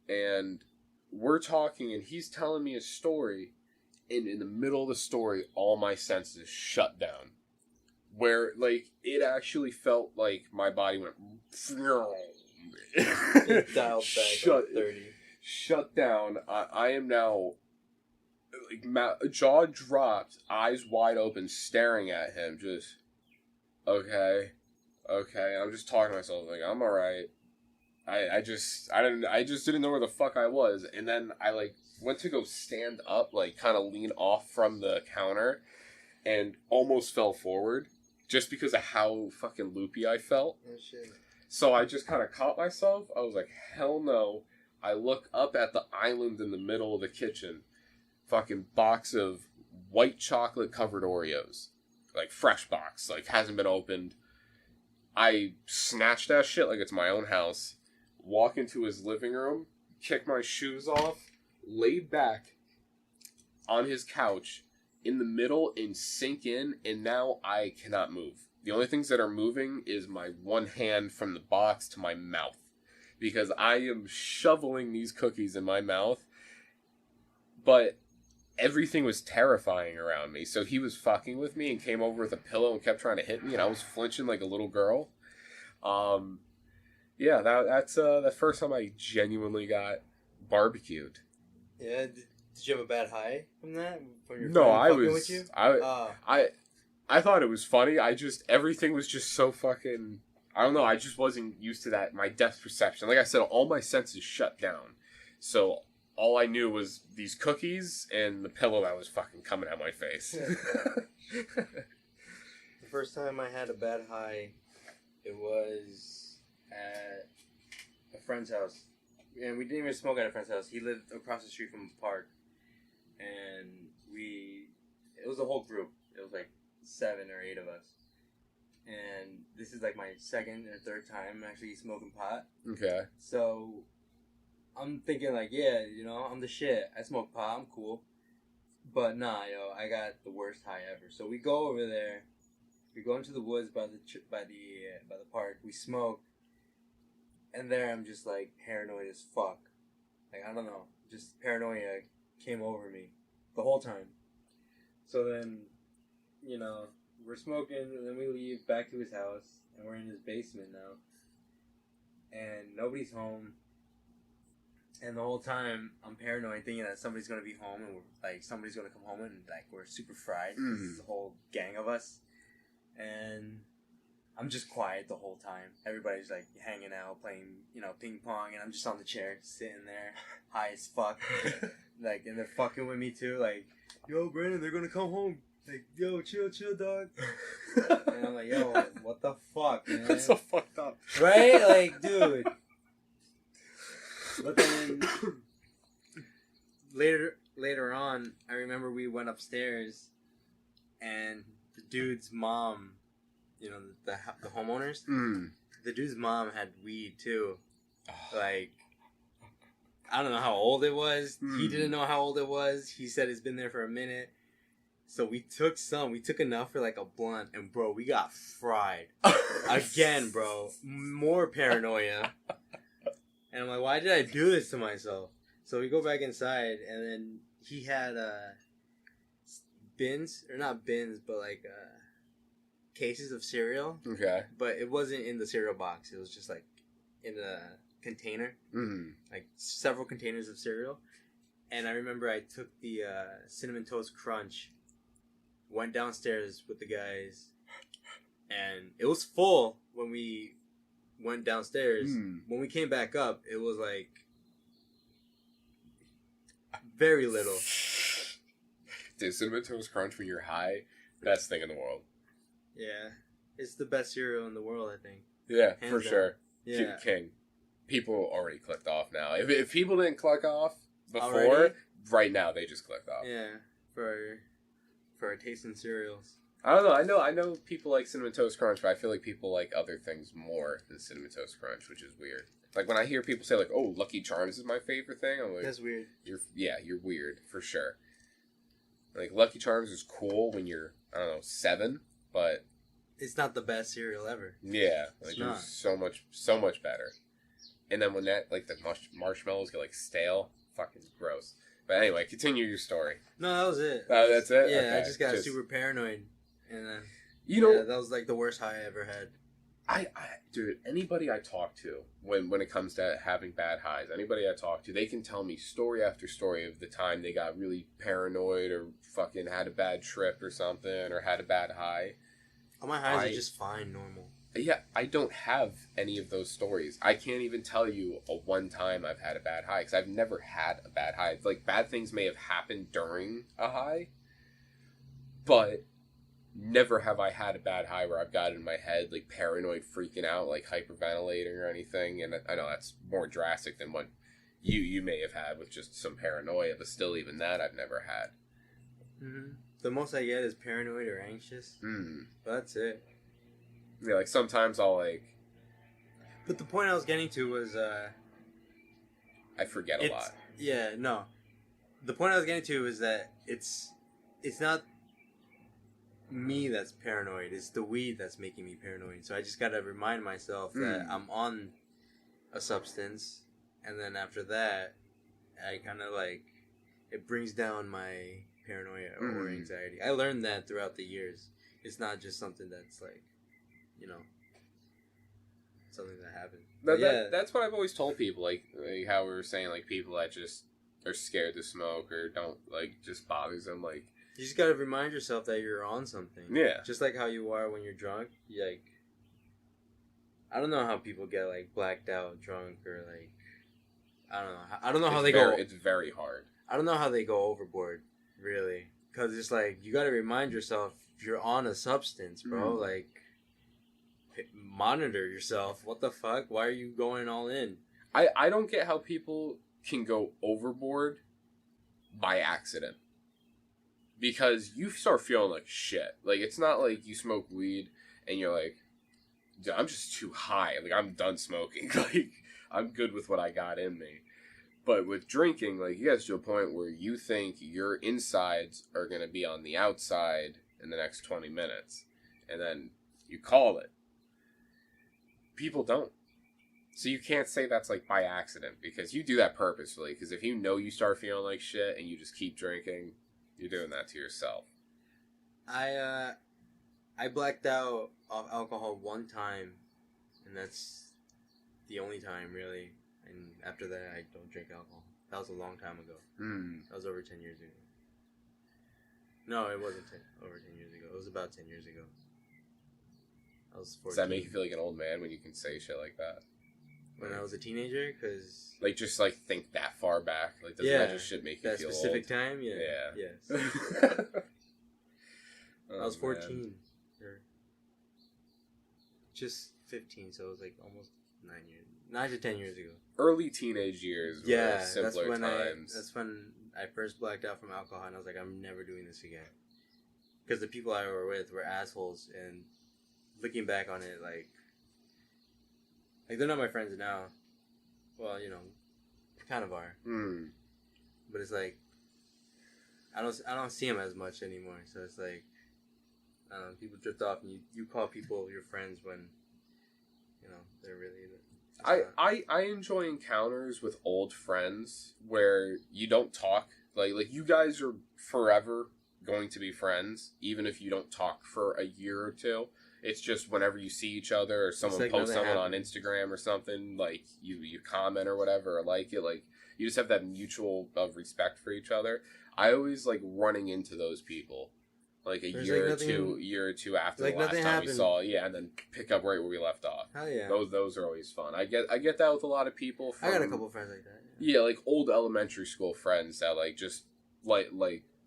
and we're talking, and he's telling me a story, and in the middle of the story, all my senses shut down. Where, like, it actually felt like my body went... It dialed back on 30. Shut down. I am now... like jaw dropped, eyes wide open, staring at him, just... Okay. I'm just talking to myself, like, I'm alright. I just didn't know where the fuck I was, and then I like went to go stand up, like kind of lean off from the counter, and almost fell forward just because of how fucking loopy I felt. Oh shit! So I just kind of caught myself. I was like, hell no! I look up at the island in the middle of the kitchen, fucking box of white chocolate covered Oreos, like fresh box, like hasn't been opened. I snatched that shit like it's my own house. Walk into his living room, kick my shoes off, lay back on his couch in the middle and sink in, and now I cannot move. The only things that are moving is my one hand from the box to my mouth, because I am shoveling these cookies in my mouth, but everything was terrifying around me. So he was fucking with me and came over with a pillow and kept trying to hit me, and I was flinching like a little girl. Yeah, that's the first time I genuinely got barbecued. Yeah, did you have a bad high from that? From your No, friend I fucking was. With you? I thought it was funny. Everything was just so fucking. I don't know. I just wasn't used to that. My depth perception. Like I said, all my senses shut down. So all I knew was these cookies and the pillow that was fucking coming at my face. The first time I had a bad high, it was at a friend's house. And we didn't even smoke at a friend's house. He lived across the street from a park. And it was a whole group. It was like 7 or 8 of us. And this is like my second or third time actually smoking pot. Okay. So I'm thinking like, yeah, you know, I'm the shit. I smoke pot. I'm cool. But nah, I got the worst high ever. So we go over there. We go into the woods by the park. We smoke. And there I'm just like paranoid as fuck. Like, I don't know. Just paranoia came over me the whole time. So then, we're smoking, and then we leave back to his house, and we're in his basement now. And nobody's home. And the whole time, I'm paranoid, thinking that somebody's going to be home, and somebody's going to come home, and we're super fried. Mm-hmm. This is a whole gang of us. And I'm just quiet the whole time. Everybody's hanging out, playing, ping pong, and I'm just on the chair, sitting there, high as fuck. And they're fucking with me too. Yo, Brandon, they're gonna come home. Yo, chill, dog. And I'm like, yo, what the fuck, man? That's so fucked up. Right? Dude. But then later on, I remember we went upstairs, and the dude's mom, the homeowners, the dude's mom had weed too. I don't know how old it was. He Mm. didn't know how old it was. He said it's been there for a minute. So we took some. We took enough for like a blunt, and bro, we got fried again, bro. More paranoia. And I'm like, why did I do this to myself? So we go back inside, and then he had bins, or not bins, but like cases of cereal. Okay. But it wasn't in the cereal box. It was just like in a container, like several containers of cereal. And I remember I took the Cinnamon Toast Crunch, went downstairs with the guys, and it was full when we went downstairs. When we came back up, it was like very little. Dude, Cinnamon Toast Crunch when you're high, best thing in the world. Yeah, it's the best cereal in the world, I think. Yeah, Hands for down. sure. Yeah. King. People already clicked off now. If people didn't click off before, Already? right now they just clicked off. Yeah, for our taste in cereals. I don't know. I know people like Cinnamon Toast Crunch, but I feel like people like other things more than Cinnamon Toast Crunch, which is weird. Like when I hear people say like, "Oh, Lucky Charms is my favorite thing," I'm like, That's weird. You're weird for sure. Like Lucky Charms is cool when you're 7, but It's not the best cereal ever. yeah, It's like not. there's so much better. And then when that like the marshmallows get like stale, fucking gross. But anyway, continue your story. No, that was it. Oh, that's it? Yeah, Okay. I just got super paranoid, and then You that was like the worst high I ever had. Dude, anybody I talk to when it comes to having bad highs, anybody I talk to, they can tell me story after story of the time they got really paranoid or fucking had a bad trip or something or had a bad high. All my highs are just fine, normal. Yeah, I don't have any of those stories. I can't even tell you a one time I've had a bad high because I've never had a bad high. Like, bad things may have happened during a high, but never have I had a bad high where I've got it in my head, like paranoid, freaking out, like hyperventilating or anything. And I know that's more drastic than what you may have had with just some paranoia, but still, even that I've never had. Mm-hmm. The most I get is paranoid or anxious. But that's it. Yeah, like sometimes I'll like. But the point I was getting to was I forget a lot. Yeah, no. The point I was getting to is that it's not me that's paranoid. It's the weed that's making me paranoid. So I just gotta remind myself that I'm on a substance, and then after that, I kind of like it brings down my paranoia or anxiety. I learned that throughout the years. It's not just something that's like, something that happened. That's what I've always told people, like how we were saying, like people that just are scared to smoke or don't like just bothers them. Like you just gotta remind yourself that you're on something. Yeah, just like how you are when you're drunk. You like, I don't know how people get like blacked out drunk or like, I don't know how they go. It's very hard. I don't know how they go overboard, really, because it's like you gotta remind yourself you're on a substance, bro. Like, monitor yourself. What the fuck? Why are you going all in? I don't get how people can go overboard by accident. Because you start feeling like shit. Like, it's not like you smoke weed and you're like, dude, I'm just too high. Like, I'm done smoking. Like, I'm good with what I got in me. But with drinking, like, you get to a point where you think your insides are going to be on the outside in the next 20 minutes. And then you call it. People don't. So you can't say that's like by accident because you do that purposefully. Because if you know you start feeling like shit and you just keep drinking, you're doing that to yourself. I blacked out off alcohol one time, and that's the only time really. And after that, I don't drink alcohol. That was a long time ago. That was over 10 years ago. No, it wasn't over 10 years ago. It was about 10 years ago. I was 14. Does that make you feel like an old man when you can say shit like that? When I was a teenager? Because... Like, just, like, think that far back? Like, doesn't that just shit make you feel old? That specific time? Yeah. Yeah. Yes. I was 14. Or just 15, so it was, like, almost 9 to 10 years ago. Early teenage years were simpler times. That's when I first blacked out from alcohol, and I was like, I'm never doing this again. Because the people I were with were assholes, and looking back on it, like they're not my friends now. Well, kind of are. Mm. But it's like I don't see them as much anymore. So it's like people drift off, and you call people your friends when they're really. I enjoy encounters with old friends where you don't talk. Like you guys are forever going to be friends, even if you don't talk for a year or two. It's just whenever you see each other or someone posts something on Instagram or something, like you comment or whatever, or like it, like you just have that mutual of respect for each other. I always like running into those people, like year or two after the last time we saw, and then pick up right where we left off. Hell yeah, those are always fun. I get that with a lot of people. I got a couple friends like that. Yeah, like old elementary school friends that like just like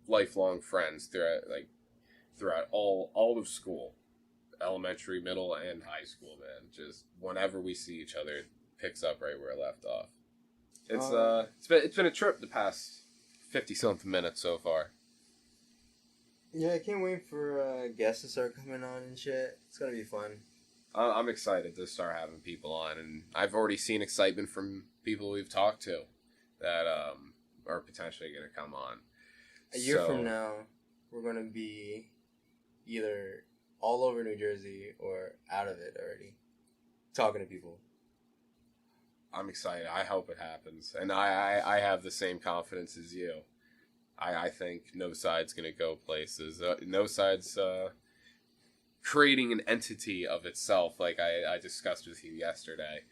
lifelong friends throughout all of school. Elementary, middle, and high school, man. Just whenever we see each other, it picks up right where it left off. It's been a trip the past 50-something minutes so far. Yeah, I can't wait for guests to start coming on and shit. It's gonna be fun. I'm excited to start having people on, and I've already seen excitement from people we've talked to that are potentially gonna come on. A year from now, we're gonna be either all over New Jersey or out of it already, talking to people. I'm excited. I hope it happens, and I have the same confidence as you. I think Noside's gonna go places. Noside's creating an entity of itself, like I discussed with you yesterday.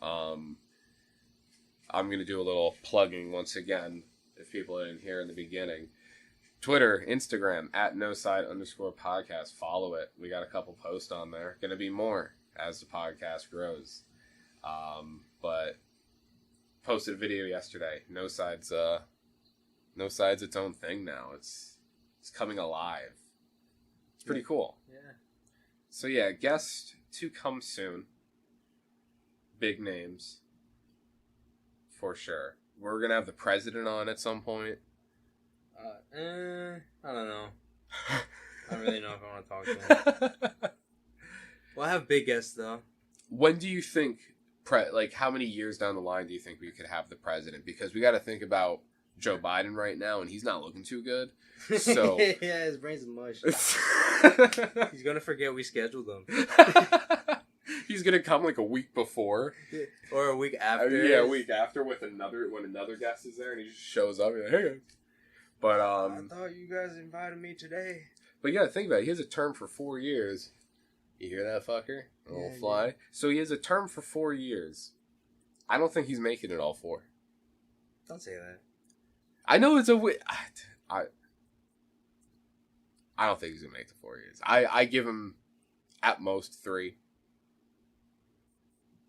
I'm gonna do a little plugging once again, if people didn't hear in the beginning. Twitter, Instagram, @Noside_podcast. Follow it. We got a couple posts on there. Gonna be more as the podcast grows. But posted a video yesterday. Noside's its own thing now. It's coming alive. It's pretty cool. Yeah. So yeah, guests to come soon. Big names. For sure. We're gonna have the president on at some point. I don't know. I don't really know if I want to talk to him. Well, I have big guests, though. When do you think, how many years down the line do you think we could have the president? Because we got to think about Joe Biden right now, and he's not looking too good. So yeah, his brain's mush. He's going to forget we scheduled him. He's going to come like a week before. Or a week after. Yeah, a week after when another guest is there, and he just shows up and like, hey. But I thought you guys invited me today. But you gotta think about it. He has a term for 4 years. You hear that, fucker? A little fly. Yeah. So he has a term for 4 years. I don't think he's making it all 4. Don't say that. I know it's a... I don't think he's gonna make the 4 years. I give him at most 3.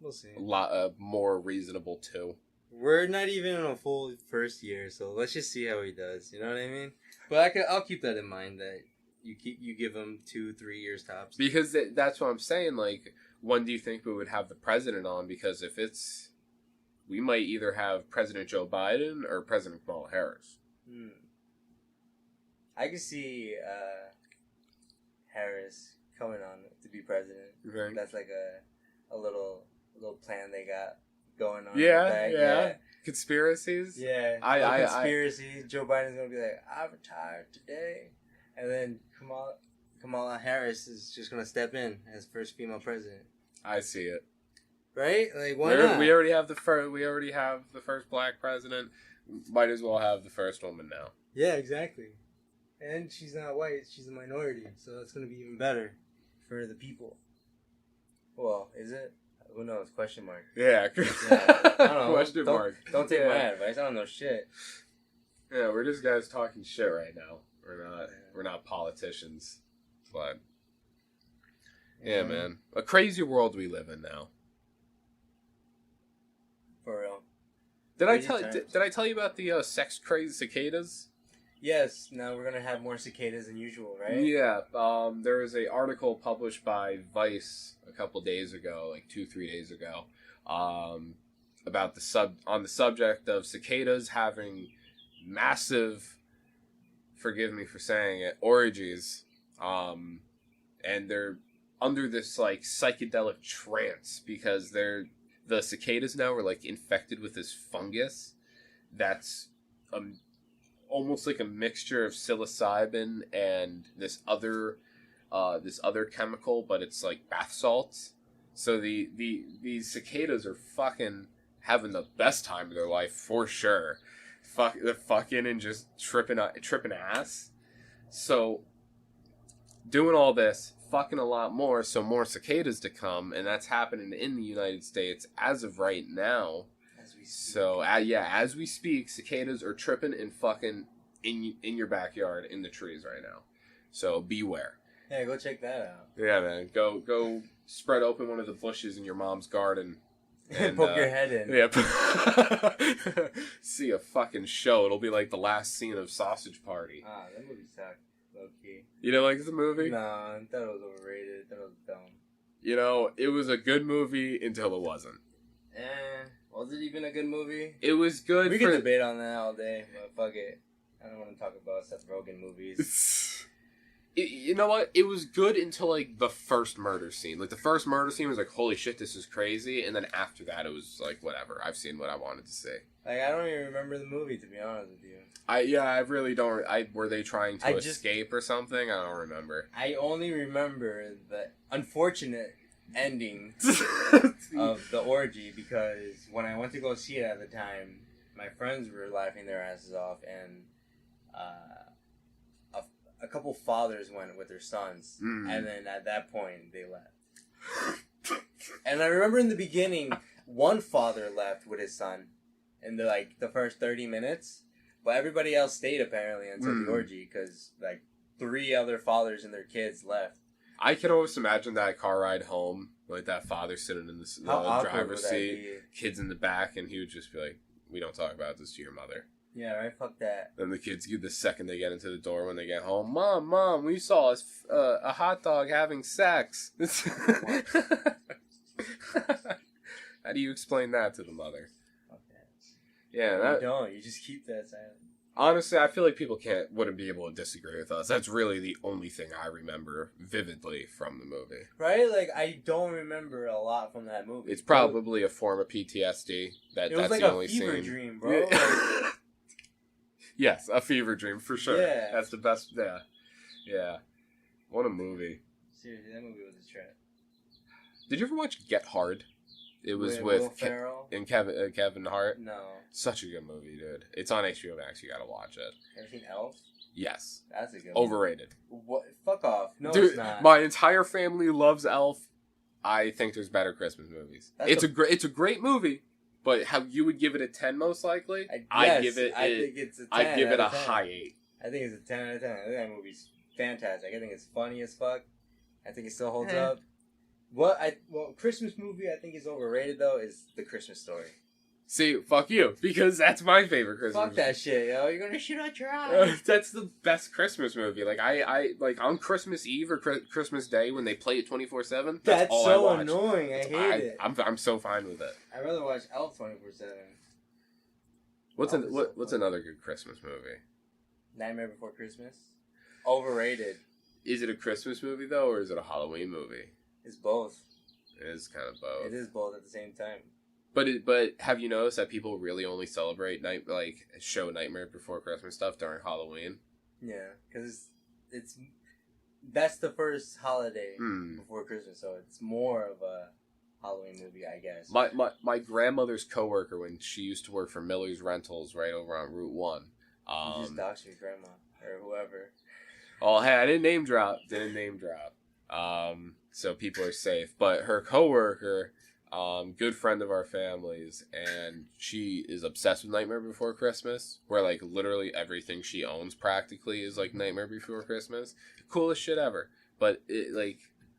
We'll see. A lot more reasonable 2. We're not even in a full first year, so let's just see how he does. You know what I mean? But I'll keep that in mind, that you give him 2-3 years tops. Because that's what I'm saying. Like, when do you think we would have the president on? Because if we might either have President Joe Biden or President Kamala Harris. I can see Harris coming on to be president. Right. That's like a little plan they got going on. Yeah. Conspiracies? Yeah. Conspiracy. Joe Biden's going to be like, I retired today. And then Kamala Harris is just going to step in as first female president. I see it. Right? Like, why not? We already have the first black president. Might as well have the first woman now. Yeah, exactly. And she's not white. She's a minority. So it's going to be even better for the people. Well, is it? Who knows? Question mark. Yeah. I don't know. Question mark. Don't take my advice. I don't know shit. Yeah, we're just guys talking shit right now. We're not politicians. But yeah, man. A crazy world we live in now. For real. Did I tell you about the sex crazy cicadas? Yes. Now we're gonna have more cicadas than usual, right? Yeah. There was an article published by Vice a couple days ago, like 2-3 days ago, about on the subject of cicadas having massive, forgive me for saying it, orgies, and they're under this like psychedelic trance because the cicadas now are like infected with this fungus that's almost like a mixture of psilocybin and this other chemical, but it's like bath salts. So these cicadas are fucking having the best time of their life for sure. They're fucking and just tripping ass. So doing all this, fucking a lot more, so more cicadas to come, and that's happening in the United States as of right now. So as we speak, cicadas are tripping and fucking in your backyard in the trees right now. So beware. Yeah, go check that out. Yeah, man. Go spread open one of the bushes in your mom's garden. And poke your head in. Yeah. See a fucking show. It'll be like the last scene of Sausage Party. Ah, that movie sucked. Low key. You don't like the movie? No, I thought it was overrated. I thought it was dumb. You know, it was a good movie until it wasn't. Was it even a good movie? It was good. We can debate on that all day, but fuck it. I don't want to talk about Seth Rogen movies. You know what? It was good until, like, the first murder scene. Like, the first murder scene was like, holy shit, this is crazy. And then after that, it was like, whatever. I've seen what I wanted to see. Like, I don't even remember the movie, to be honest with you. I really don't. Were they trying to escape or something? I don't remember. I only remember the unfortunate ending of the orgy, because when I went to go see it at the time, my friends were laughing their asses off, and a couple fathers went with their sons, and then at that point they left. And I remember in the beginning, one father left with his son in the first 30 minutes, but everybody else stayed apparently until the orgy, because like 3 other fathers and their kids left. I can always imagine that car ride home, like that father sitting in the driver's seat, kids in the back, and he would just be like, "We don't talk about this to your mother." Yeah, right. Fuck that. Then the kids, the second they get into the door when they get home, Mom, we saw a hot dog having sex. How do you explain that to the mother? Okay. Yeah, you don't. You just keep that silent. Honestly, I feel like people wouldn't be able to disagree with us. That's really the only thing I remember vividly from the movie. Right? Like, I don't remember a lot from that movie. It's probably a form of PTSD. That's like the only scene. It was like a fever dream, bro. Yeah. Yes, a fever dream, for sure. Yeah. That's the best, yeah. Yeah. What a movie. Seriously, that movie was a trip. Did you ever watch Get Hard? It was with Will Ferrell and Kevin Hart. No. Such a good movie, dude. It's on HBO Max. You gotta watch it. Ever seen Elf? Yes. That's a good Overrated. What? Fuck off. No, dude, it's not. My entire family loves Elf. I think there's better Christmas movies. It's a great movie, but how you would give it a 10 most likely? I think it's a 10. I'd give it a high 8. I think it's a 10 out of 10. I think that movie's fantastic. I think it's funny as fuck. I think it still holds up. Christmas movie I think is overrated though is The Christmas Story. See, fuck you, because that's my favorite Christmas movie. Fuck that shit, yo. You're gonna shoot out your eye. That's the best Christmas movie. Like, I like, on Christmas Eve or Christmas Day when they play it 24/7, that's all I watch. Annoying. I hate it. I'm so fine with it. I'd rather watch Elf 24/7. What's another good Christmas movie? Nightmare Before Christmas. Overrated. Is it a Christmas movie, though, or is it a Halloween movie? It's both. It is kind of both. It is both at the same time. But have you noticed that people really only celebrate Nightmare Before Christmas stuff during Halloween? Yeah, because that's the first holiday before Christmas, so it's more of a Halloween movie, I guess. My grandmother's coworker, when she used to work for Miller's Rentals right over on Route 1. You just doxed your grandma or whoever. Oh, hey, I didn't name drop. So people are safe. But her coworker, good friend of our family's, and she is obsessed with Nightmare Before Christmas, where like literally everything she owns practically is like Nightmare Before Christmas. Coolest shit ever. But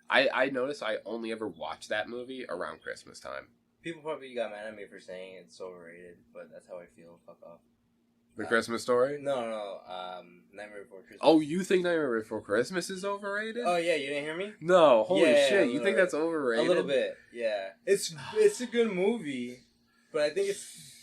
I noticed I only ever watched that movie around Christmas time. People probably got mad at me for saying it's overrated, but that's how I feel. Fuck off. The Christmas Story? No. Nightmare Before Christmas. Oh, you think Nightmare Before Christmas is overrated? Oh yeah, you didn't hear me? No, holy shit! You think that's overrated? A little bit, yeah. It's a good movie, but I think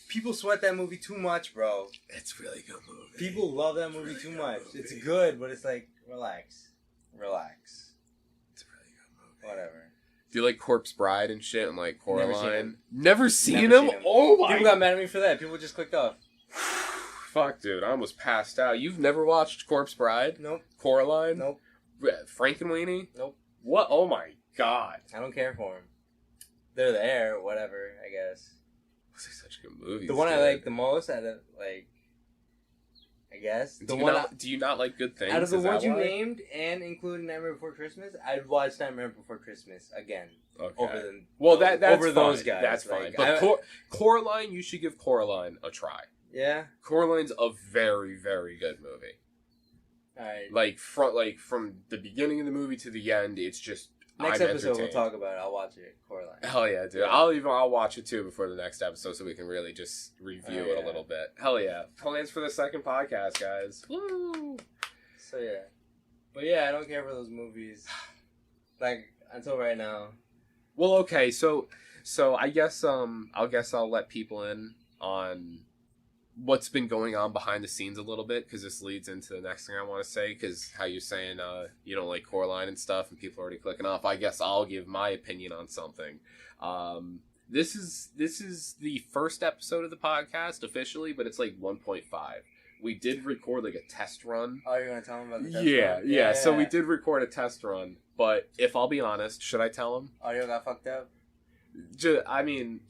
people sweat that movie too much, bro. It's a really good movie. People love that movie too much. It's good, but it's like relax. It's a really good movie. Whatever. Do you like Corpse Bride and shit and like Coraline? Never seen him. Never seen him? Oh my! People got mad at me for that. People just clicked off. fuck, dude. I almost passed out. You've never watched Corpse Bride? Nope. Coraline? Nope. Frankenweenie? Nope. What? Oh my god. I don't care for them. They're there, whatever, I guess. Those are such good movies. The one dude. I like the most out of, like, I guess. Do you not like Good Things? Out of the Is that ones you why? named, and including Nightmare Before Christmas, I'd watch Nightmare Before Christmas again. Okay. That's over fine. those guys. That's like, fine. But Coraline, you should give Coraline a try. Yeah. Coraline's a very, very good movie. Alright. Like from the beginning of the movie to the end, it's just Next I'm episode entertained. we'll talk about it. I'll watch it. Coraline. Hell yeah, dude! Yeah. I'll watch it too before the next episode, so we can really just review it a yeah. little bit. Hell yeah! Plans for the second podcast, guys. Woo! So yeah, but yeah, I don't care for those movies. Like until right now. Well, okay, so I guess I'll let people in on what's been going on behind the scenes a little bit, because this leads into the next thing I want to say, because how you're saying you don't like Coraline and stuff, and people are already clicking off. I guess I'll give my opinion on something. This is the first episode of the podcast officially, but it's like 1.5. We did record like a test run. Oh, you're gonna tell them about the test Yeah, run? yeah. So we did record a test run, but if I'll be honest, should I tell them? Audio got fucked up. I mean,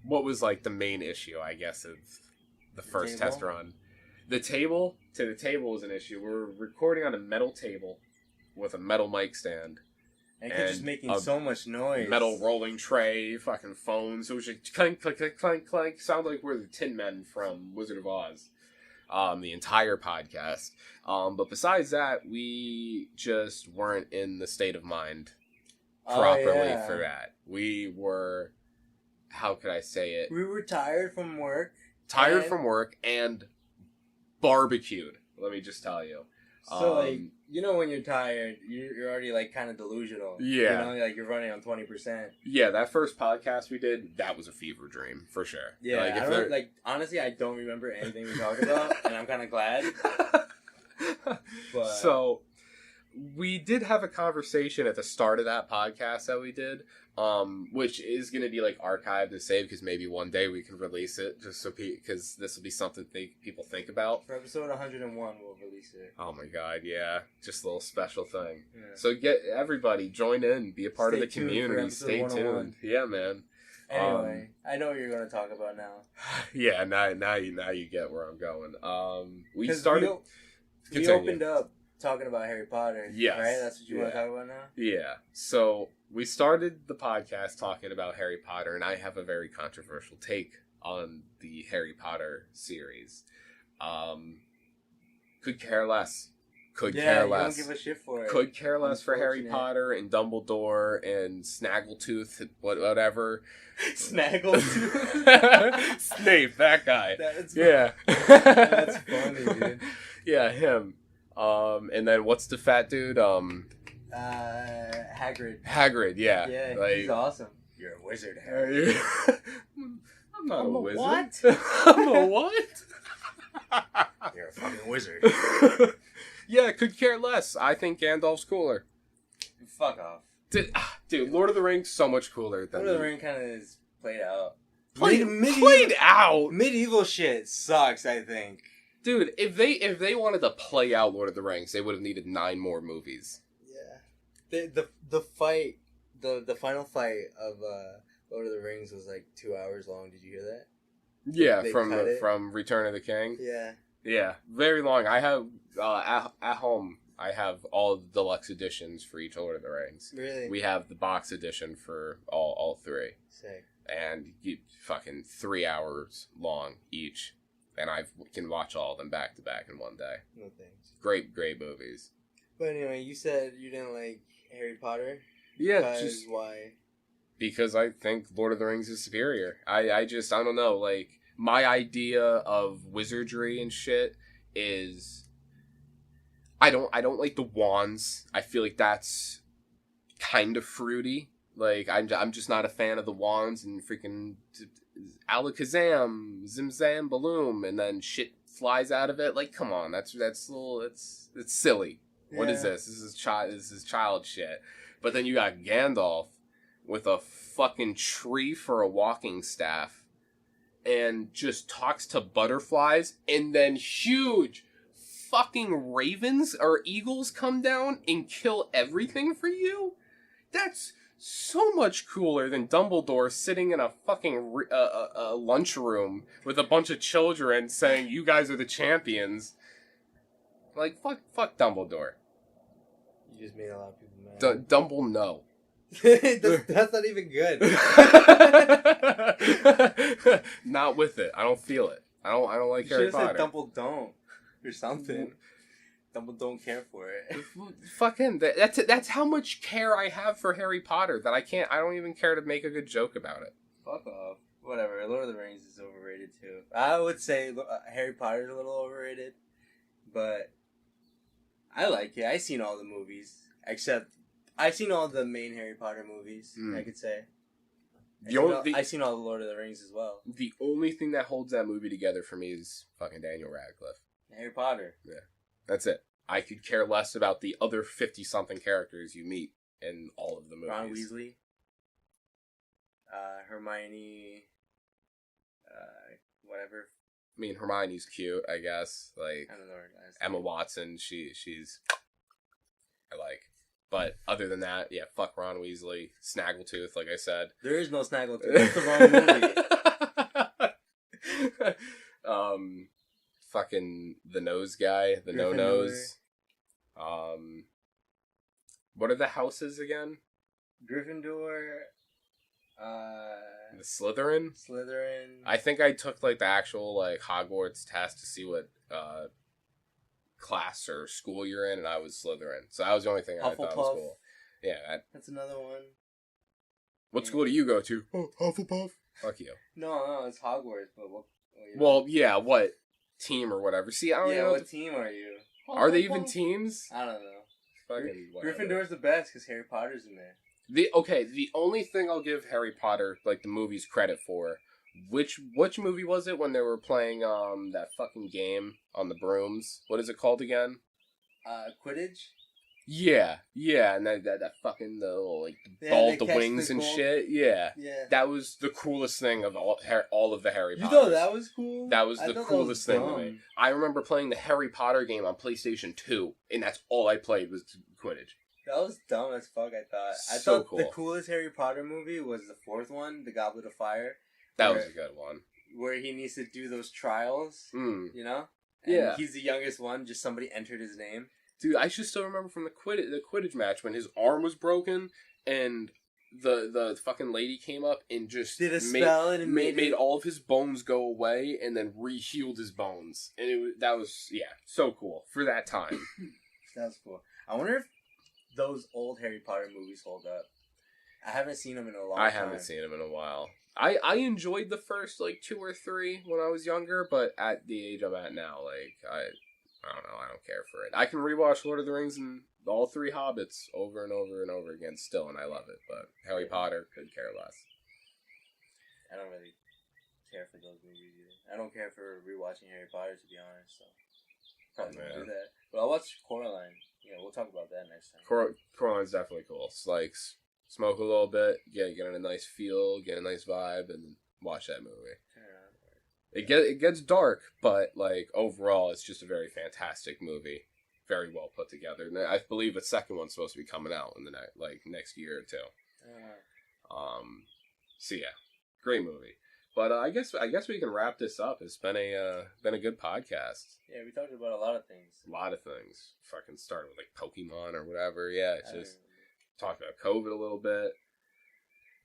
what was like the main issue, I guess, of the first table? test run? The table was an issue. We're recording on a metal table with a metal mic stand. And it kept just making so much noise. Metal rolling tray, fucking phones. It was just clank, clank, clank, clank, clank. Sound like we're the Tin Men from Wizard of Oz. The entire podcast. But besides that, we just weren't in the state of mind properly for that. We were, how could I say it? We were tired from work. From work and barbecued. Let me just tell you. So like, you know, when you're tired, you're already like kind of delusional. Yeah. You know, like you're running on 20%. Yeah, that first podcast we did, that was a fever dream for sure. Yeah, honestly, I don't remember anything we talked about, and I'm kind of glad. But so we did have a conversation at the start of that podcast that we did, which is going to be like archived and saved, because maybe one day we can release it, just so because this will be something people think about. For episode 101, we'll release it. Oh my god, yeah, just a little special thing. Yeah. So get everybody join in, be a part of the tuned for community. episode Stay 101. tuned. Yeah, man. Anyway, I know what you're going to talk about now. Yeah, now you get where I'm going. We 'Cause started. We opened up talking about Harry Potter. Yes. Right? That's what you want to talk about now? Yeah. So we started the podcast talking about Harry Potter, and I have a very controversial take on the Harry Potter series. Could care less. Could care less. You don't give a shit for it. Could care less for Harry Potter and Dumbledore and Snaggletooth, whatever. Snaggletooth? Snape, that guy. That's That's funny, dude. Yeah, him. And then what's the fat dude? Hagrid, yeah. Yeah, like, he's awesome. You're a wizard, Harry. I'm not a wizard. What? I'm a what? You're a fucking wizard. Yeah, could care less. I think Gandalf's cooler. Fuck off. Dude, Lord of the Rings so much cooler than Lord of the Rings kind of is played out. Played out. Medieval shit sucks, I think. Dude, if they wanted to play out Lord of the Rings, they would have needed 9 more movies. Yeah. The fight, the final fight of Lord of the Rings was like 2 hours long. Did you hear that? Yeah, They from cut it. from Return of the King. Yeah. Yeah, very long. I have at home. I have all the deluxe editions for each Lord of the Rings. Really? We have the box edition for all 3, Sick. and you fucking 3 hours long each, and I can watch all of them back to back in one day. No thanks. Great movies. But anyway, you said you didn't like Harry Potter. Yeah, Just why? because I think Lord of the Rings is superior. I don't know, like, my idea of wizardry and shit is I don't like the wands. I feel like that's kind of fruity. Like, I'm just not a fan of the wands and freaking alakazam, zimzam, baloom, and then shit flies out of it. Like, come on, that's silly. Yeah. What is this? This is child shit. But then you got Gandalf with a fucking tree for a walking staff. and just talks to butterflies, and then huge fucking ravens or eagles come down and kill everything for you? That's so much cooler than Dumbledore sitting in a fucking lunchroom with a bunch of children saying, "You guys are the champions." Like, fuck Dumbledore. You just made a lot of people mad. Dumble no. That's not even good. Not with it. I don't feel it. I don't like Harry Potter. You should have said Dumble don't or something. Dumble don't care for it. Fuck him. That's how much care I have for Harry Potter that I don't even care to make a good joke about it. Fuck off. Whatever. Lord of the Rings is overrated too. I would say Harry Potter's a little overrated, but I like it. I've seen all the movies except I've seen all the main Harry Potter movies. I could say. I've seen all the Lord of the Rings as well. The only thing that holds that movie together for me is fucking Daniel Radcliffe. Harry Potter. Yeah. That's it. I could care less about the other 50-something characters you meet in all of the movies. Ron Weasley. Hermione. Whatever. I mean, Hermione's cute, I guess. Like, I don't know her last Emma name. Watson, she's... I like. But other than that, yeah, fuck Ron Weasley. Snaggletooth, like I said. There is no Snaggletooth. That's the wrong movie. Fucking the nose guy, the no-nose. What are the houses again? Gryffindor. The Slytherin? Slytherin. I think I took like the actual like Hogwarts test to see what class or school you're in, and I was Slytherin. So that was the only thing I thought was cool. Yeah. That's another one. What school do you go to? Oh, Hufflepuff. Fuck you. No, it's Hogwarts. But well, yeah, what? Team or whatever. See, I don't know. What team are you? Are they even teams? I don't know. Fucking Gryffindor's the best because Harry Potter's in there. The only thing I'll give Harry Potter, like the movies, credit for, which movie was it when they were playing that fucking game on the brooms? What is it called again? Quidditch? Yeah, and that fucking the little, like ball the wings and shit. Yeah, that was the coolest thing of all of the Harry Potter. You thought that was cool? That was the coolest thing to me. I remember playing the Harry Potter game on PlayStation 2, and that's all I played was Quidditch. That was dumb as fuck, I thought. I thought cool. The coolest Harry Potter movie was the fourth one, The Goblet of Fire. That was a good one. Where he needs to do those trials, you know? And yeah. He's the youngest one, just somebody entered his name. Dude, I just still remember from the Quidditch match when his arm was broken and the fucking lady came up and just did a spell and made all of his bones go away and then re-healed his bones. And that was so cool for that time. That was cool. I wonder if those old Harry Potter movies hold up. I haven't seen them in a long time. I haven't seen them in a while. I enjoyed the first, like, 2 or 3 when I was younger, but at the age I'm at now, like, I don't know, I don't care for it. I can rewatch Lord of the Rings and all 3 Hobbits over and over and over again still, and I love it, but Harry Potter could care less. I don't really care for those movies either. I don't care for rewatching Harry Potter, to be honest, so probably won't do that. But I'll watch Coraline. Yeah, we'll talk about that next time. Coraline's definitely cool. It's like, smoke a little bit, get a nice feel, get a nice vibe, and watch that movie. It gets dark, but like overall, it's just a very fantastic movie, very well put together. And I believe the second one's supposed to be coming out in the next year or 2. So yeah, great movie. But I guess we can wrap this up. It's been a good podcast. Yeah, we talked about a lot of things. A lot of things. Fucking started with like Pokemon or whatever. Yeah, it's just talked about COVID a little bit.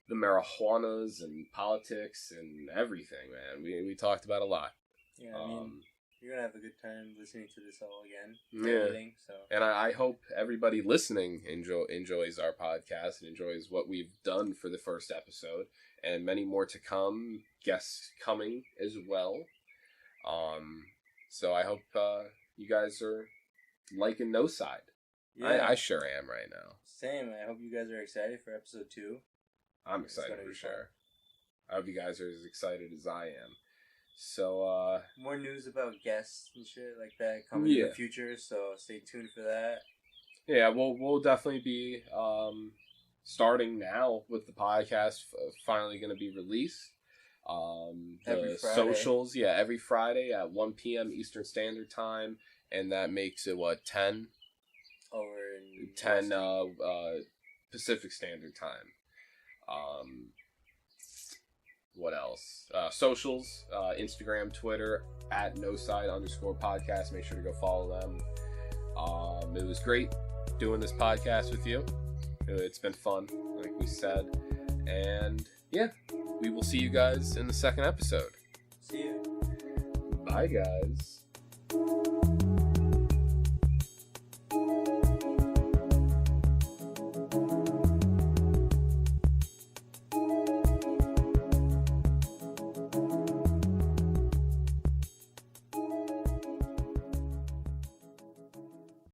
The marijuanas and politics and everything, man. We talked about a lot. Yeah, I mean, you're going to have a good time listening to this all again. Yeah. And I hope everybody listening enjoys our podcast and enjoys what we've done for the first episode. And many more to come. Guests coming as well. So I hope you guys are liking Noside. Yeah. I sure am right now. Same. I hope you guys are excited for episode 2. I'm excited for sure. I hope you guys are as excited as I am. So, more news about guests and shit like that coming in the future, so stay tuned for that. Yeah, we'll definitely be starting now with the podcast finally going to be released. Every The Friday. socials, every Friday at 1 p.m. Eastern Standard Time, and that makes it 10? Over in 10 Pacific Standard Time. What else? Socials, Instagram, Twitter, at @Noside_podcast. Make sure to go follow them. It was great doing this podcast with you. It's been fun, like we said. And we will see you guys in the second episode. See you. Bye, guys.